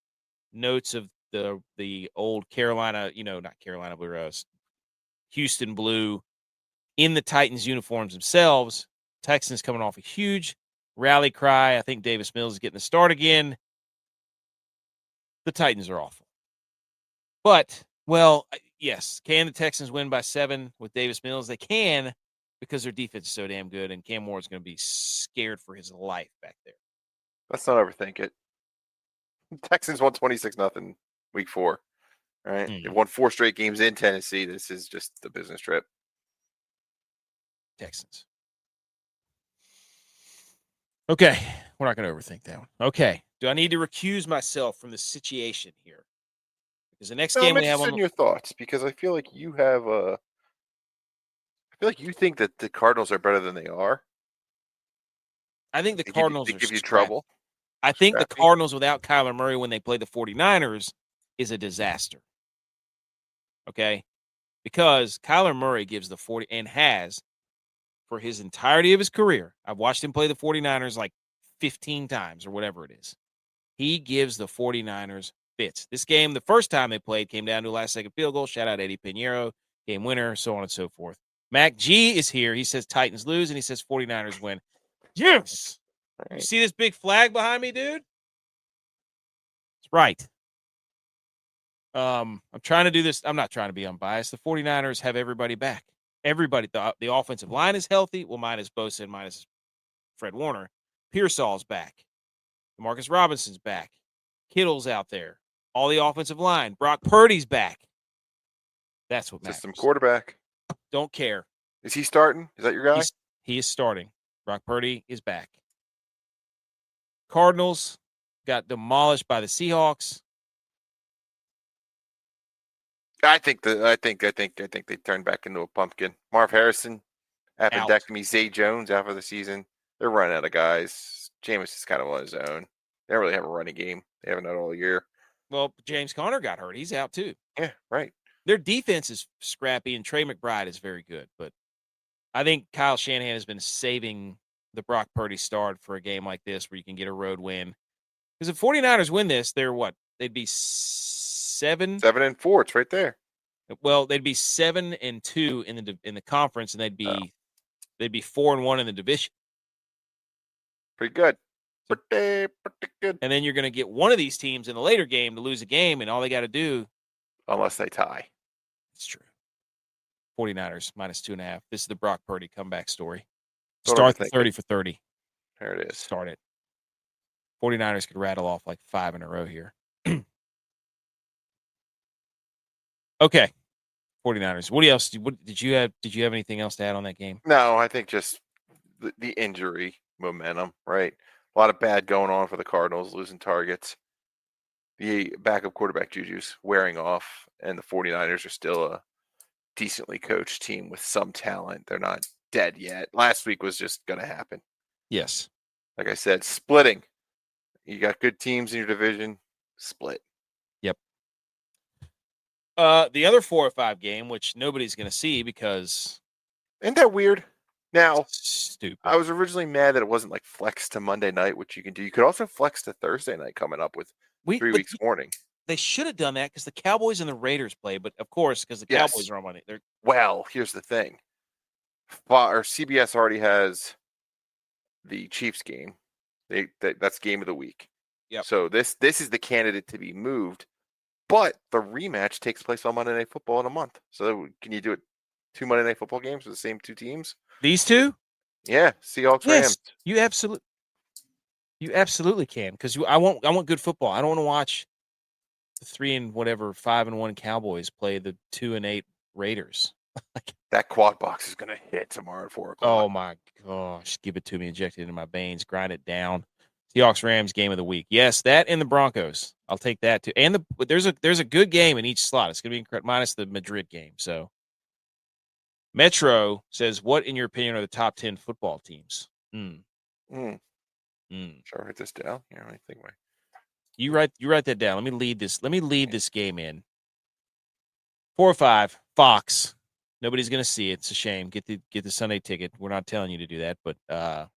Notes of the old Carolina, not Carolina Blue Rose, Houston Blue in the Titans uniforms themselves. Texans coming off a huge rally cry. I think Davis Mills is getting the start again. The Titans are awful. But, well, yes, can the Texans win by 7 with Davis Mills? They can, because their defense is so damn good, and Cam Moore is going to be scared for his life back there. Let's not overthink it. Texans won 26-0 week 4. All right. They won 4 straight games in Tennessee. This is just the business trip. Texans. Okay. We're not going to overthink that one. Okay. Do I need to recuse myself from the situation here? Because the next game we have on your thoughts, because I feel like you have I feel like you think that the Cardinals are better than they are. I think the Cardinals give you trouble. I think the Cardinals without Kyler Murray when they play the 49ers is a disaster. Okay? Because Kyler Murray gives the 40 and has for his entirety of his career. I've watched him play the 49ers like 15 times or whatever it is. He gives the 49ers fits. This game, the first time they played, came down to a last-second field goal. Shout out Eddie Pinheiro, game winner, so on and so forth. Mac G is here. He says Titans lose, and he says 49ers win. Yes! Right. You see this big flag behind me, dude? It's right. I'm trying to do this. I'm not trying to be unbiased. The 49ers have everybody back. Everybody. The offensive line is healthy. Well, minus Bosa and minus Fred Warner. Pearsall's back. Demarcus Robinson's back. Kittle's out there. All the offensive line. Brock Purdy's back. That's what matters. System quarterback. Don't care. Is he starting? Is that your guy? He is starting. Brock Purdy is back. Cardinals got demolished by the Seahawks. I think they turned back into a pumpkin. Marv Harrison, appendectomy. Zay Jones out for the season. They're running out of guys. Jameis is kind of on his own. They don't really have a running game. They haven't done it all year. Well, James Conner got hurt. He's out too. Yeah, right. Their defense is scrappy, and Trey McBride is very good. But I think Kyle Shanahan has been saving the Brock Purdy start for a game like this where you can get a road win. Because if 49ers win this, they're what? They'd be 7-4. It's right there. Well, they'd be 7-2 in the conference, and they'd be 4-1 in the division. Pretty good. Pretty good. And then you're going to get one of these teams in a later game to lose a game, and all they got to do, unless they tie. It's true. 49ers minus 2.5. This is the Brock Purdy comeback story. Start the 30 for 30. There it is. Start it. 49ers could rattle off like 5 in a row here. Okay. 49ers. What else? Did you have anything else to add on that game? No, I think just the injury momentum, right? lot of bad going on for the Cardinals, losing targets. The backup quarterback Juju's wearing off, and the 49ers are still a decently coached team with some talent. They're not dead yet. Last week was just going to happen. Yes. Like I said, splitting. You got good teams in your division, split. Yep. The other 4 or 5 game, which nobody's going to see because... Isn't that weird? Now, stupid. I was originally mad that it wasn't like flex to Monday night, which you can do. You could also flex to Thursday night coming up with 3 weeks warning. They should have done that because the Cowboys and the Raiders play, but of course, because the Cowboys are on Monday. Well, here's the thing. CBS already has the Chiefs game. That's game of the week. Yep. So this is the candidate to be moved, but the rematch takes place on Monday Night Football in a month. So can you do it 2 Monday Night Football games with the same 2 teams? These 2? Yeah, Seahawks, yes, Rams. You absolutely can because I want good football. I don't want to watch the 5-1 Cowboys play the 2-8 Raiders. That quad box is going to hit tomorrow at 4:00. Oh my gosh! Give it to me, inject it into my veins, grind it down. Seahawks Rams game of the week. Yes, that and the Broncos. I'll take that too. And there's a good game in each slot. It's going to be incredible, minus the Madrid game. So Metro says, "What in your opinion are the top 10 football teams?" Shall I write this down? Yeah, let me think. You write that down. Let me lead this. Let me lead this game in. 4 or 5. Fox. Nobody's going to see it. It's a shame. Get the Sunday ticket. We're not telling you to do that, but 7-2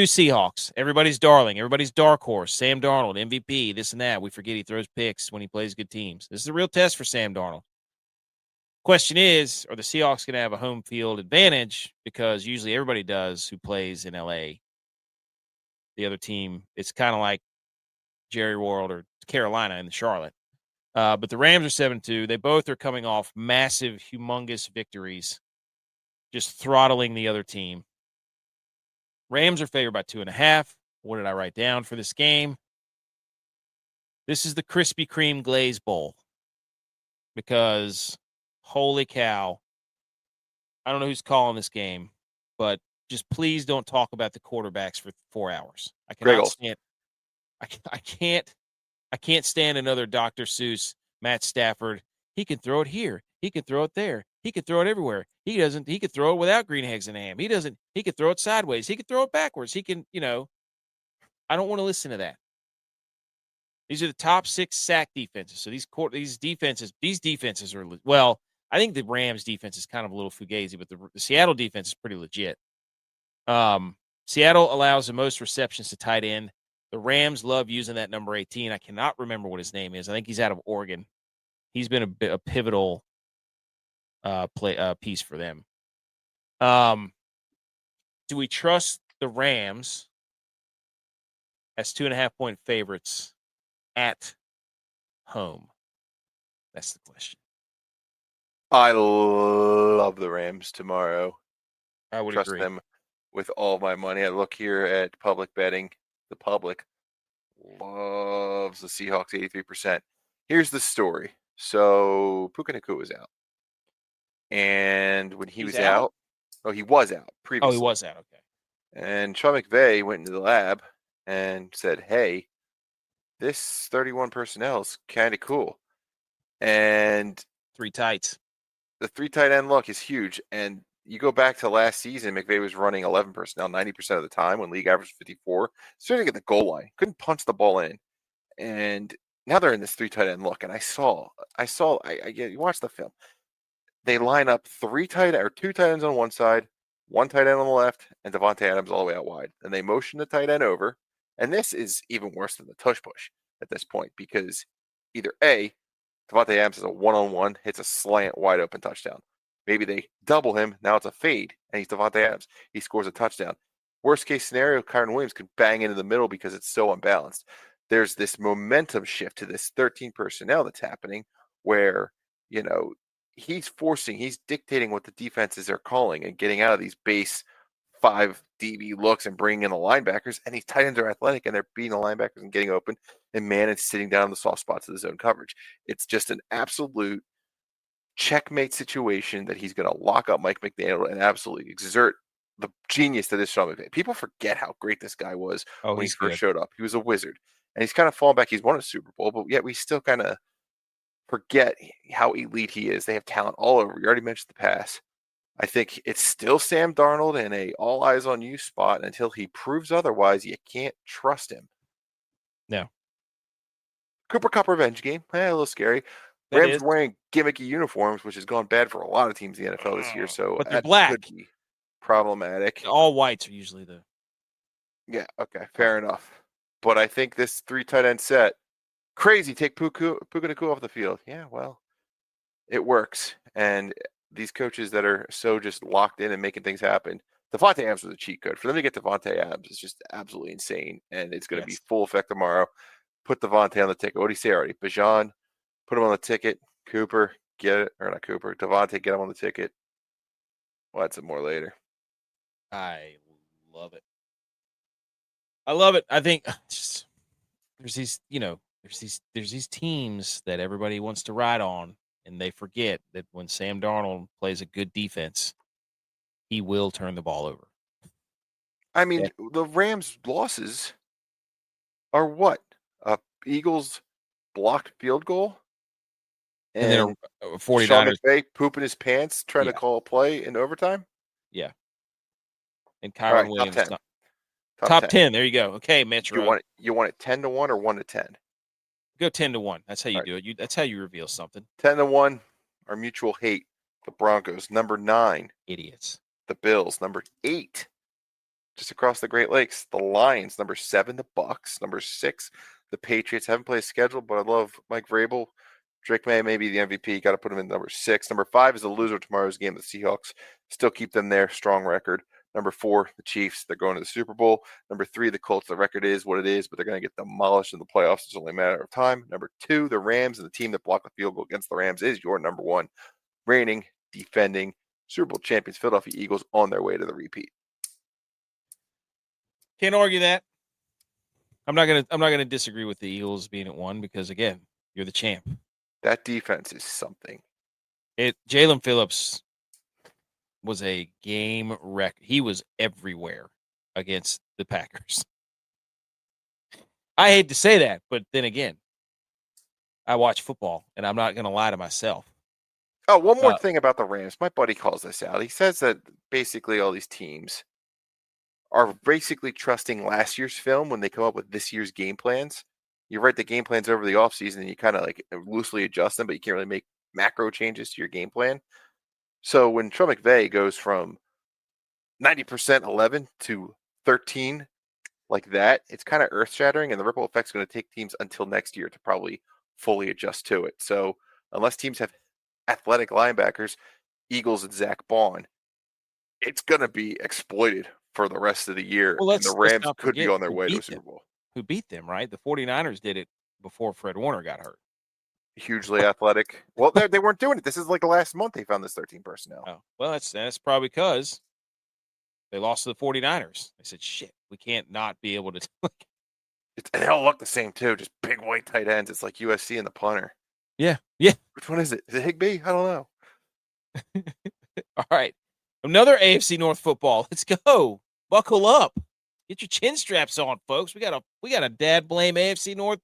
Seahawks. Everybody's darling. Everybody's dark horse. Sam Darnold, MVP, this and that. We forget he throws picks when he plays good teams. This is a real test for Sam Darnold. Question is, are the Seahawks going to have a home field advantage? Because usually everybody does who plays in L.A. The other team, it's kind of like Jerry World or Carolina in Charlotte. But the Rams are 7-2. They both are coming off massive, humongous victories, just throttling the other team. Rams are favored by 2.5. What did I write down for this game? This is the Krispy Kreme Glaze Bowl because, holy cow, I don't know who's calling this game, but just please don't talk about the quarterbacks for 4 hours. I cannot stand. I can't stand another Dr. Seuss, Matt Stafford. He can throw it here. He can throw it there. He can throw it everywhere. He could throw it without green eggs and ham. He could throw it sideways. He could throw it backwards. He can, I don't want to listen to that. These are the top 6 sack defenses. So these defenses are, well, I think the Rams defense is kind of a little fugazi, but the Seattle defense is pretty legit. Seattle allows the most receptions to tight end. The Rams love using that number 18. I cannot remember what his name is. I think he's out of Oregon. He's been a pivotal piece for them. Do we trust the Rams as 2.5-point favorites at home? That's the question. I love the Rams tomorrow. I would trust agree. them with all my money. I look here at public betting. The public loves the Seahawks 83%. Here's the story. So Puka Nacua was out. And when he was out, he was out previously. Oh, he was out, okay. And Sean McVay went into the lab and said, hey, this 31 personnel is kind of cool. And 3 tights. The 3 tight end look is huge. And you go back to last season, McVay was running 11 personnel 90% of the time when league average 54. Starting to get the goal line, couldn't punch the ball in, and now they're in this 3 tight end look. And you watch the film. They line up 2 tight ends on one side, 1 tight end on the left, and Devontae Adams all the way out wide. And they motion the tight end over, and this is even worse than the tush push at this point because either A, Devontae Adams is a 1-on-1, hits a slant wide open touchdown. Maybe they double him. Now it's a fade, and he's Devontae Adams. He scores a touchdown. Worst case scenario, Kyren Williams could bang into the middle because it's so unbalanced. There's this momentum shift to this 13 personnel that's happening where, he's dictating what the defenses are calling and getting out of these base 5 DB looks and bringing in the linebackers. And these tight ends are athletic, and they're beating the linebackers and getting open. And man, it's sitting down in the soft spots of the zone coverage. It's just an absolute checkmate situation that he's going to lock up Mike McDaniel and absolutely exert the genius that is Sean McVay. People forget how great this guy was when he first showed up. He was a wizard. And he's kind of fallen back. He's won a Super Bowl, but yet we still kind of forget how elite he is. They have talent all over. You already mentioned the pass. I think it's still Sam Darnold in a all eyes on you spot until he proves otherwise. You can't trust him. No. Cooper Kupp revenge game. A little scary. Rams are wearing gimmicky uniforms, which has gone bad for a lot of teams in the NFL this year. So but they're black. Could be problematic. All whites are usually the. Yeah. Okay. Fair enough. But I think this 3 tight end set, crazy. Take Puka Nacua off the field. Yeah. Well, it works. And these coaches that are so just locked in and making things happen. Devontae Adams was a cheat code. For them to get Devontae Adams is just absolutely insane. And it's going to be full effect tomorrow. Put Devontae on the ticket. What do you say already? Bijan, put him on the ticket. Cooper, get it. Or not Cooper. Devontae, get him on the ticket. We'll add some more later. I love it. I love it. I think just, there's these teams that everybody wants to ride on, and they forget that when Sam Darnold plays a good defense, he will turn the ball over. I mean, the Rams' losses are what? Eagles blocked field goal, and then a 49ers. Sean McVay pooping his pants trying to call a play in overtime. Yeah, and Kyron Williams top 10. There you go. Okay, Metro. You want it 10-1 or 1-10? Go 10-1. That's how you do it. That's how you reveal something. 10-1. Our mutual hate. The Broncos, number 9. Idiots. The Bills, number 8. Just across the Great Lakes. The Lions, number 7. The Bucks, number 6. The Patriots haven't played a schedule, but I love Mike Vrabel. Drake May may be the MVP. Got to put him in number 6. Number 5 is the loser of tomorrow's game. The Seahawks still keep them there. Strong record. Number 4, the Chiefs. They're going to the Super Bowl. Number 3, the Colts. The record is what it is, but they're going to get demolished in the playoffs. It's only a matter of time. Number 2, the Rams, and the team that blocked the field goal against the Rams is your number 1, reigning, defending Super Bowl champions, Philadelphia Eagles, on their way to the repeat. Can't argue that. I'm not gonna disagree with the Eagles being at 1 because again, you're the champ. That defense is something. Jalen Phillips was a game wreck. He was everywhere against the Packers. I hate to say that, but then again, I watch football, and I'm not going to lie to myself. Oh, one more thing about the Rams. My buddy calls this out. He says that basically all these teams are basically trusting last year's film when they come up with this year's game plans. You write the game plans over the offseason, and you kind of like loosely adjust them, but you can't really make macro changes to your game plan. So when Sean McVay goes from 90% 11 to 13 like that, it's kind of earth-shattering, and the ripple effect's going to take teams until next year to probably fully adjust to it. So unless teams have athletic linebackers, Eagles and Zach Bond, it's going to be exploited for the rest of the year. Well, and the Rams could be on their way to a Super Bowl. Who beat them, right? The 49ers did it before Fred Warner got hurt. Hugely athletic. Well, they weren't doing it. This is like the last month they found this 13 personnel. Oh, well, that's probably because they lost to the 49ers. They said, shit, we can't not be able to. And they all look the same, too. Just big white tight ends. It's like USC and the punter. Yeah. Which one is it? Is it Higbee? I don't know. All right. Another AFC North football. Let's go. Buckle up. Get your chin straps on, folks. We got a dad blame AFC North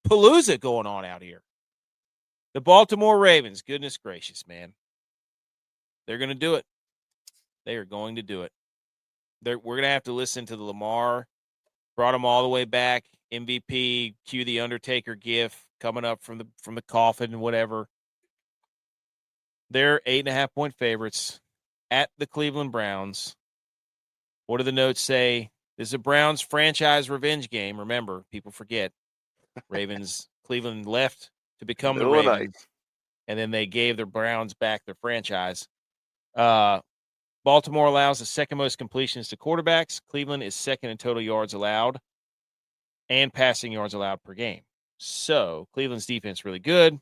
palooza going on out here. The Baltimore Ravens, goodness gracious, man. They're going to do it. They are going to do it. We're going to have to listen to the Lamar, brought him all the way back, MVP, cue the Undertaker gif coming up from the coffin and whatever. They're 8.5-point favorites at the Cleveland Browns. What do the notes say? This is a Browns franchise revenge game. Remember, people forget. Cleveland left to become the Ravens, and then they gave the Browns back their franchise. Baltimore allows the second most completions to quarterbacks. Cleveland is second in total yards allowed and passing yards allowed per game. So Cleveland's defense really good.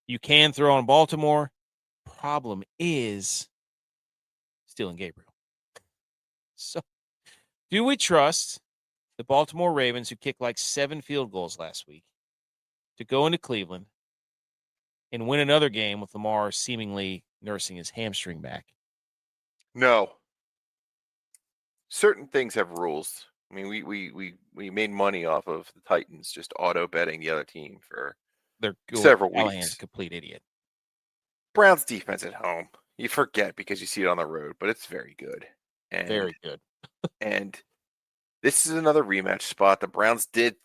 You can throw on Baltimore. Problem is stealing Gabriel. So do we trust the Baltimore Ravens, who kicked like 7 field goals last week, to go into Cleveland and win another game with Lamar seemingly nursing his hamstring back? No. certain things have rules. I mean, we made money off of the Titans just auto betting the other team for several Callahan's weeks. a complete idiot. Browns defense at home, you forget because you see it on the road, but it's very good. Very good. And this is another rematch spot. The Browns did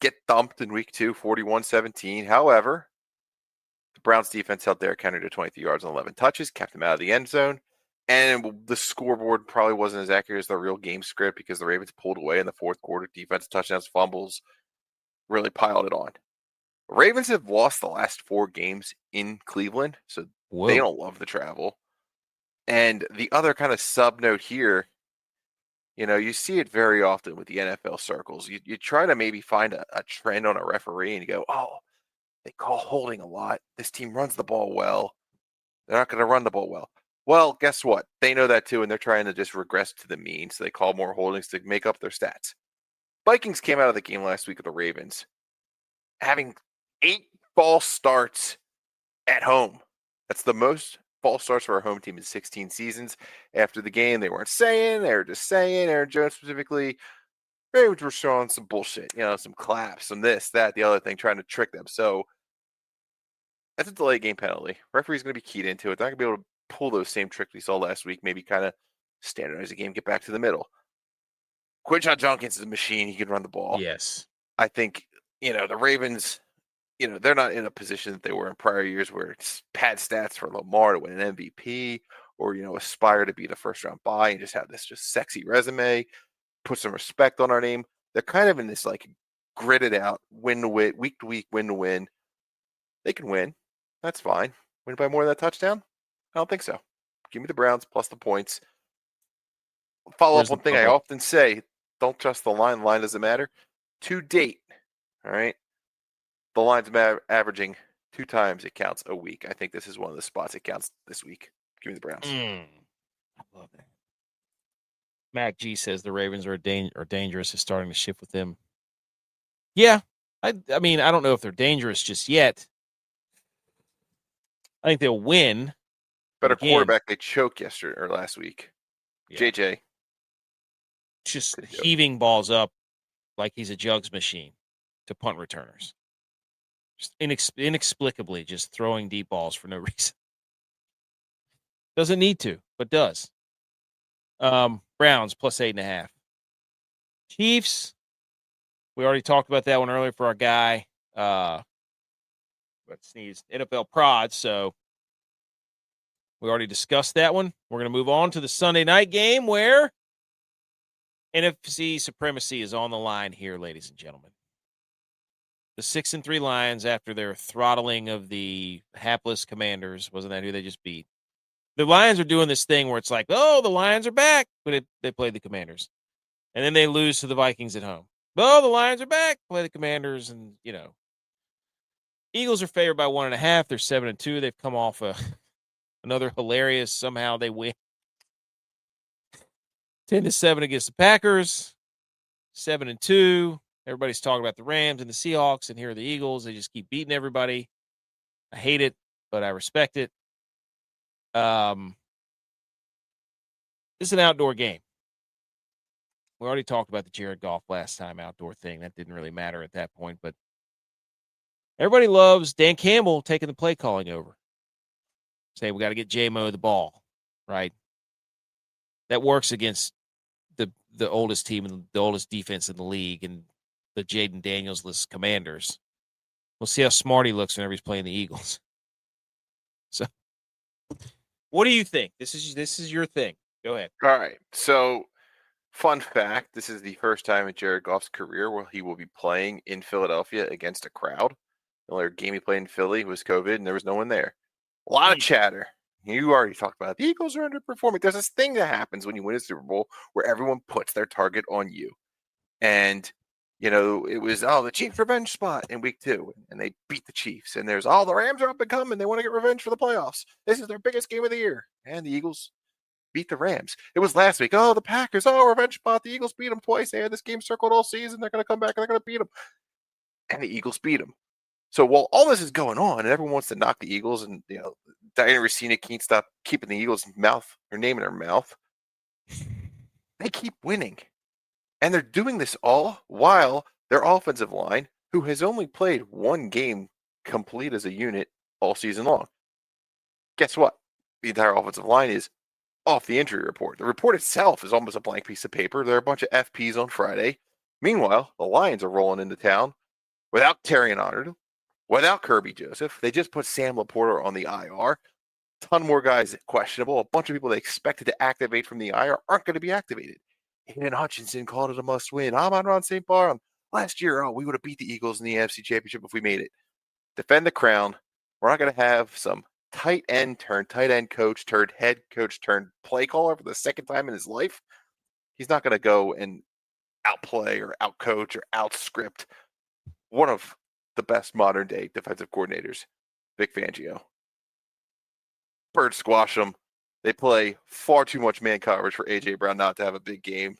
get thumped in week 2, 41-17. However, the Browns defense held Derrick Henry to 23 yards and 11 touches, kept him out of the end zone. And the scoreboard probably wasn't as accurate as the real game script because the Ravens pulled away in the fourth quarter. Defense, touchdowns, fumbles, really piled it on. The Ravens have lost the last 4 games in Cleveland, so they don't love the travel. And the other kind of sub note here, you see it very often with the NFL circles. You try to maybe find a trend on a referee and you go, oh, they call holding a lot. This team runs the ball well. They're not going to run the ball well. Well, guess what? They know that too, and they're trying to just regress to the mean, so they call more holdings to make up their stats. Vikings came out of the game last week with the Ravens, having 8 false starts at home. That's the most false starts for a home team in 16 seasons. After the game, they weren't saying, they were just saying, Aaron Jones specifically, Ravens were showing some bullshit, some claps, some this, that, the other thing, trying to trick them. So that's a delay game penalty. Referee's going to be keyed into it. They're not going to be able to pull those same tricks we saw last week, maybe kind of standardize the game, get back to the middle. Quinshon Judkins is a machine. He can run the ball. Yes. I think, the Ravens, they're not in a position that they were in prior years where it's pad stats for Lamar to win an MVP or, aspire to be the first round bye and just have this just sexy resume, put some respect on our name. They're kind of in this gridded out win to win, week to week, win to win. They can win. That's fine. Win by more than that touchdown? I don't think so. Give me the Browns plus the points. Follow up one thing I often say, don't trust the line. The line doesn't matter. To date, all right, the line's averaging 2 times it counts a week. I think this is one of the spots it counts this week. Give me the Browns. I love that. Mac G says the Ravens are dangerous. Is starting to shift with them. Yeah. I mean, I don't know if they're dangerous just yet. I think they'll win. Better quarterback they choked yesterday or last week. Yeah. JJ. Just heaving balls up like he's a jugs machine to punt returners. Just inexplicably just throwing deep balls for no reason. Doesn't need to, but does. Browns plus 8.5. Chiefs. We already talked about that one earlier for our guy. Let's sneeze. NFL prod. So we already discussed that one. We're going to move on to the Sunday night game where NFC supremacy is on the line here, ladies and gentlemen. The 6-3 Lions, after their throttling of the hapless Commanders, wasn't that who they just beat? The Lions are doing this thing where it's like, oh, the Lions are back, but they played the Commanders. And then they lose to the Vikings at home. Oh, the Lions are back, play the Commanders, and, Eagles are favored by 1.5. They're 7-2. They've come off another hilarious, somehow they win. 10-7 against the Packers, 7-2. Everybody's talking about the Rams and the Seahawks, and here are the Eagles. They just keep beating everybody. I hate it, but I respect it. This is an outdoor game. We already talked about the Jared Goff last time outdoor thing. That didn't really matter at that point, but everybody loves Dan Campbell taking the play calling over. Say, we got to get J-Mo the ball, right? That works against the oldest team and the oldest defense in the league and the Jaden Daniels-less Commanders. We'll see how smart he looks whenever he's playing the Eagles. So, what do you think? This is your thing. Go ahead. All right. So, fun fact, this is the first time in Jared Goff's career where he will be playing in Philadelphia against a crowd. The only game he played in Philly was COVID, and there was no one there. A lot of chatter. You already talked about it. The Eagles are underperforming. There's this thing that happens when you win a Super Bowl where everyone puts their target on you. And, it was, the Chiefs revenge spot in week 2. And they beat the Chiefs. And there's, the Rams are up and coming. They want to get revenge for the playoffs. This is their biggest game of the year. And the Eagles beat the Rams. It was last week. The Packers, revenge spot. The Eagles beat them twice. They had this game circled all season. They're going to come back and they're going to beat them. And the Eagles beat them. So while all this is going on and everyone wants to knock the Eagles and, Diana Racina can't stop keeping the Eagles' name in her mouth, They keep winning. And they're doing this all while their offensive line, who has only played one game complete as a unit all season long. Guess what? The entire offensive line is off the injury report. The report itself is almost a blank piece of paper. There are a bunch of FPs on Friday. Meanwhile, the Lions are rolling into town without Terrion Arnold, without Kirby Joseph. They just put Sam Laporta on the IR. A ton more guys questionable. A bunch of people they expected to activate from the IR aren't going to be activated. Aiden Hutchinson called it a must-win. I'm on Ron St. Bar. Last year, we would have beat the Eagles in the NFC Championship if we made it. Defend the crown. We're not going to have some tight end turned tight end coach turned head coach turned play caller for the second time in his life. He's not going to go and outplay or outcoach or outscript one of the best modern day defensive coordinators, Vic Fangio. Bird squash them. They play far too much man coverage for A.J. Brown not to have a big game.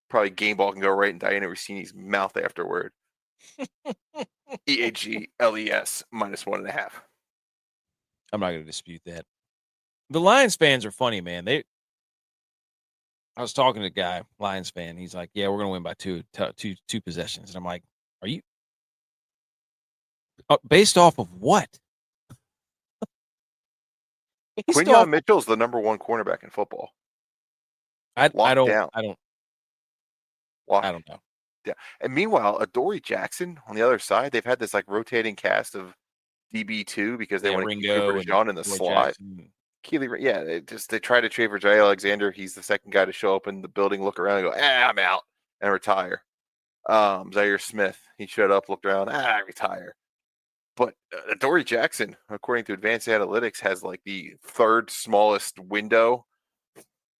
Probably game ball can go right in Diana Rossini's mouth afterward. EAGLES -1.5. I'm not going to dispute that. The Lions fans are funny, man. I was talking to a guy, Lions fan. He's like, "Yeah, we're going to win by two possessions." And I'm like, "Are you based off of what?" Quinyon Mitchell's the number one cornerback in football. I don't know. Yeah. And meanwhile, Adoree Jackson on the other side, they've had this like rotating cast of DB2 because they want to keep Cooper DeJean in the slot. They try to trade for Jay Alexander. He's the second guy to show up in the building, look around, and go, I'm out, and retire. Zaire Smith, he showed up, looked around, retire. But Adoree Jackson, according to Advanced Analytics, has like the third smallest window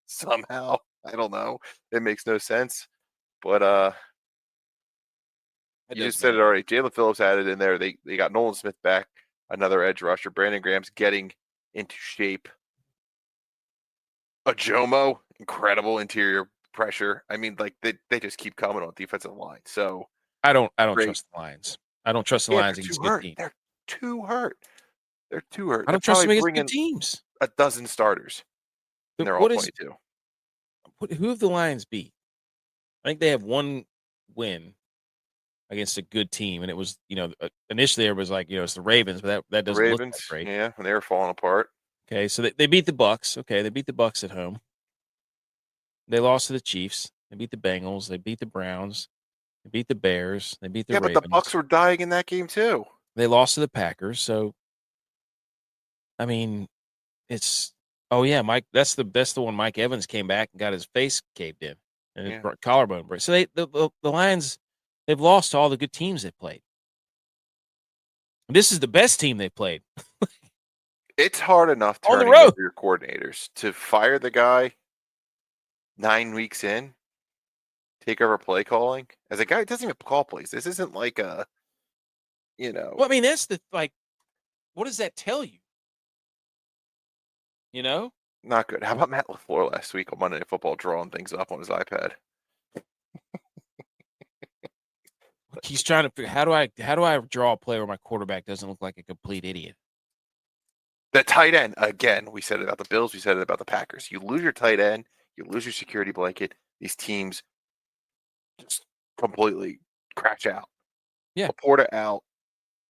somehow. I don't know. It makes no sense. But you just said it already. Jalen Phillips added in there. They got Nolan Smith back, another edge rusher. Brandon Graham's getting into shape. Ajomo, incredible interior pressure. I mean, like they just keep coming on defensive line. So I don't trust the Lions. I don't trust the Lions against good teams. They're too hurt. I don't trust them against good teams. A dozen starters. And they're all 22. Who have the Lions beat? I think they have one win against a good team, and it was, initially it was like, it's the Ravens, but that doesn't look that great. Yeah, and they were falling apart. Okay, so they beat the Bucks. Okay, they beat the Bucks at home. They lost to the Chiefs. They beat the Bengals. They beat the Browns. They beat the Bears. They beat the Ravens. But the Bucks were dying in that game too. They lost to the Packers. So, I mean, it's Mike. That's the one. Mike Evans came back and got his face caved in and his collarbone break. So the Lions, they've lost to all the good teams they played. This is the best team they played. It's hard enough turning over your coordinators to fire the guy 9 weeks in, take over play calling. As a guy who doesn't even call plays, this isn't like a, Well, I mean, that's what does that tell you? Not good. How about Matt LaFleur last week on Monday Night Football drawing things up on his iPad? He's trying to figure how do I draw a play where my quarterback doesn't look like a complete idiot? The tight end, again, we said it about the Bills, we said it about the Packers. You lose your tight end, you lose your security blanket, these teams just completely crash out. Yeah. Laporta out,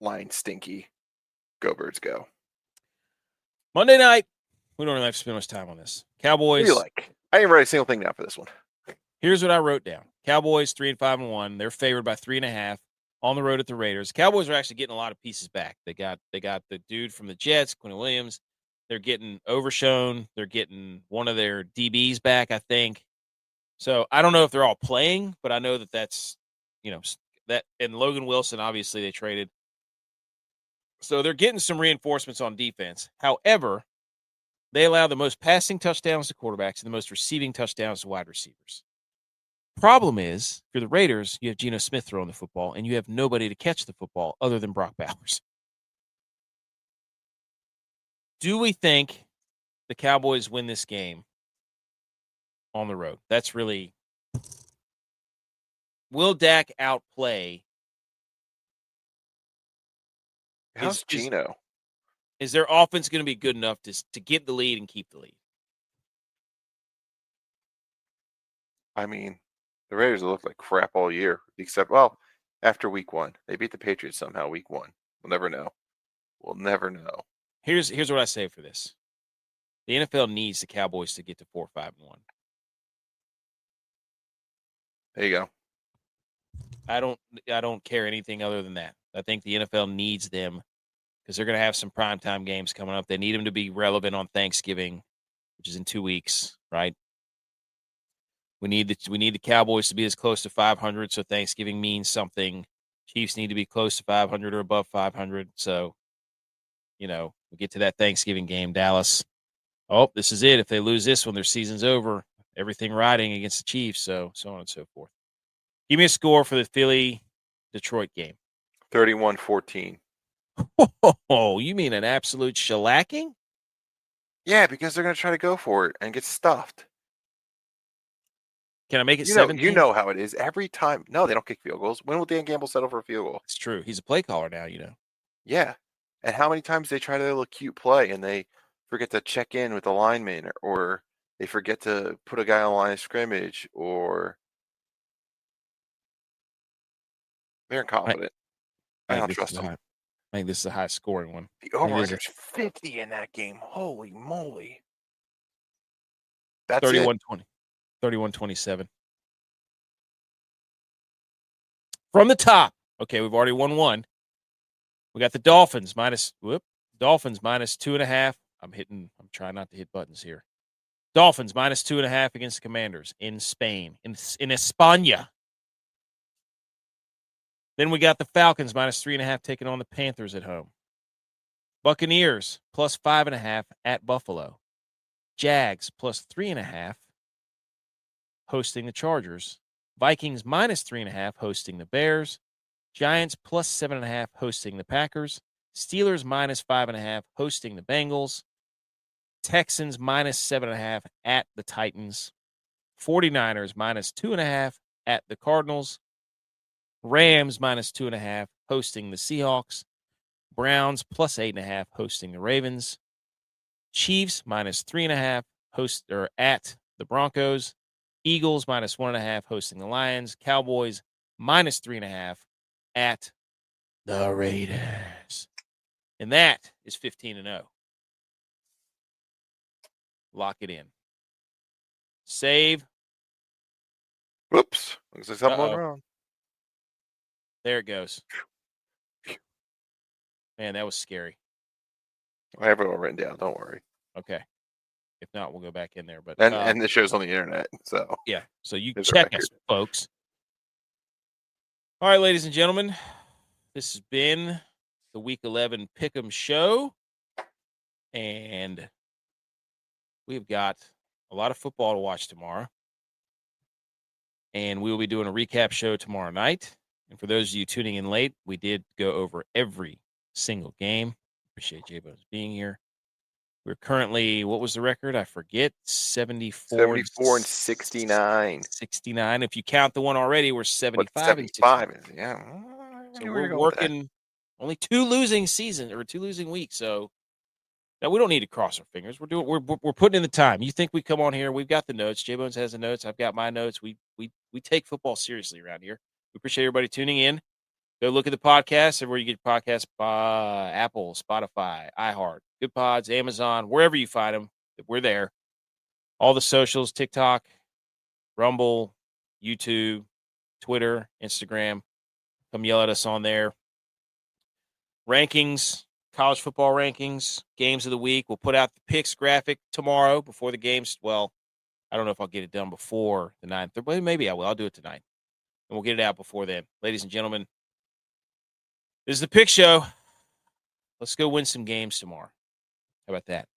line stinky. Go Birds, go. Monday night, we don't really have to spend much time on this. Cowboys. What do you like? I didn't write a single thing down for this one. Here's what I wrote down. Cowboys 3-5-1. They're favored by 3.5 on the road at the Raiders. Cowboys are actually getting a lot of pieces back. They got the dude from the Jets, Quinn Williams. They're getting Overshown. They're getting one of their DBs back, I think. So I don't know if they're all playing, but I know that's that, and Logan Wilson, obviously they traded. So they're getting some reinforcements on defense. However, they allow the most passing touchdowns to quarterbacks and the most receiving touchdowns to wide receivers. Problem is, if you're the Raiders, you have Geno Smith throwing the football, and you have nobody to catch the football other than Brock Bowers. Do we think the Cowboys win this game on the road? That's really... Will Dak outplay? How's Geno? Is their offense going to be good enough to get the lead and keep the lead? I mean, the Raiders looked like crap all year, except, after week 1. They beat the Patriots somehow week 1. We'll never know. We'll never know. Here's what I say for this. The NFL needs the Cowboys to get to 4-5-1. There you go. I don't care anything other than that. I think the NFL needs them because they're going to have some primetime games coming up. They need them to be relevant on Thanksgiving, which is in 2 weeks, right? We need the Cowboys to be as close to 500, so Thanksgiving means something. Chiefs need to be close to 500 or above 500. So, we get to that Thanksgiving game, Dallas. Oh, this is it. If they lose this one, their season's over. Everything riding against the Chiefs, so on and so forth. Give me a score for the Philly-Detroit game. 31-14. Oh, you mean an absolute shellacking? Yeah, because they're going to try to go for it and get stuffed. Can I make it 17? You know how it is. Every time. No, they don't kick field goals. When will Dan Gamble settle for a field goal? It's true. He's a play caller now, Yeah. And how many times they try to little cute play and they forget to check in with the lineman, or they forget to put a guy on the line of scrimmage, or they're incompetent. I don't trust them. I think this is a high scoring one. The over-under's 50 in that game. Holy moly. That's 31-20. 31-27. From the top. Okay, we've already won one. We got the Dolphins minus 2.5. I'm trying not to hit buttons here. Dolphins minus 2.5 against the Commanders in Spain, in España. Then we got the Falcons minus 3.5 taking on the Panthers at home. Buccaneers plus 5.5 at Buffalo. Jags plus 3.5 hosting the Chargers. Vikings minus 3.5 hosting the Bears. Giants plus 7.5 hosting the Packers. Steelers minus 5.5 hosting the Bengals. Texans minus 7.5 at the Titans. 49ers minus 2.5 at the Cardinals. Rams minus 2.5 hosting the Seahawks. Browns plus 8.5 hosting the Ravens. Chiefs minus 3.5 at the Broncos. Eagles minus 1.5 hosting the Lions. Cowboys minus 3.5 at the Raiders. And that is 15-0. Lock it in. Save. Whoops. Looks like something went wrong. There it goes. Man, that was scary. I have it all written down. Don't worry. Okay. If not, we'll go back in there. But and the show's on the internet, so yeah. So you check us, folks. All right, ladies and gentlemen, this has been the Week 11 Pick'em Show, and we've got a lot of football to watch tomorrow, and we will be doing a recap show tomorrow night. And for those of you tuning in late, we did go over every single game. Appreciate JBonez being here. We're currently, what was the record? I forget. 74 and 69. 69. If you count the one already, we're 75. 75. Yeah. So we're working only 2 losing seasons or 2 losing weeks. So now we don't need to cross our fingers. We're putting in the time. You think we come on here? We've got the notes. JBonez has the notes. I've got my notes. We take football seriously around here. We appreciate everybody tuning in. Go look at the podcast, everywhere you get podcasts, Apple, Spotify, iHeart, Good Pods, Amazon, wherever you find them, we're there. All the socials, TikTok, Rumble, YouTube, Twitter, Instagram. Come yell at us on there. Rankings, college football rankings, games of the week. We'll put out the picks graphic tomorrow before the games. Well, I don't know if I'll get it done before the 9th, but maybe I will. I'll do it tonight. And we'll get it out before then. Ladies and gentlemen, this is the Pick Show. Let's go win some games tomorrow. How about that?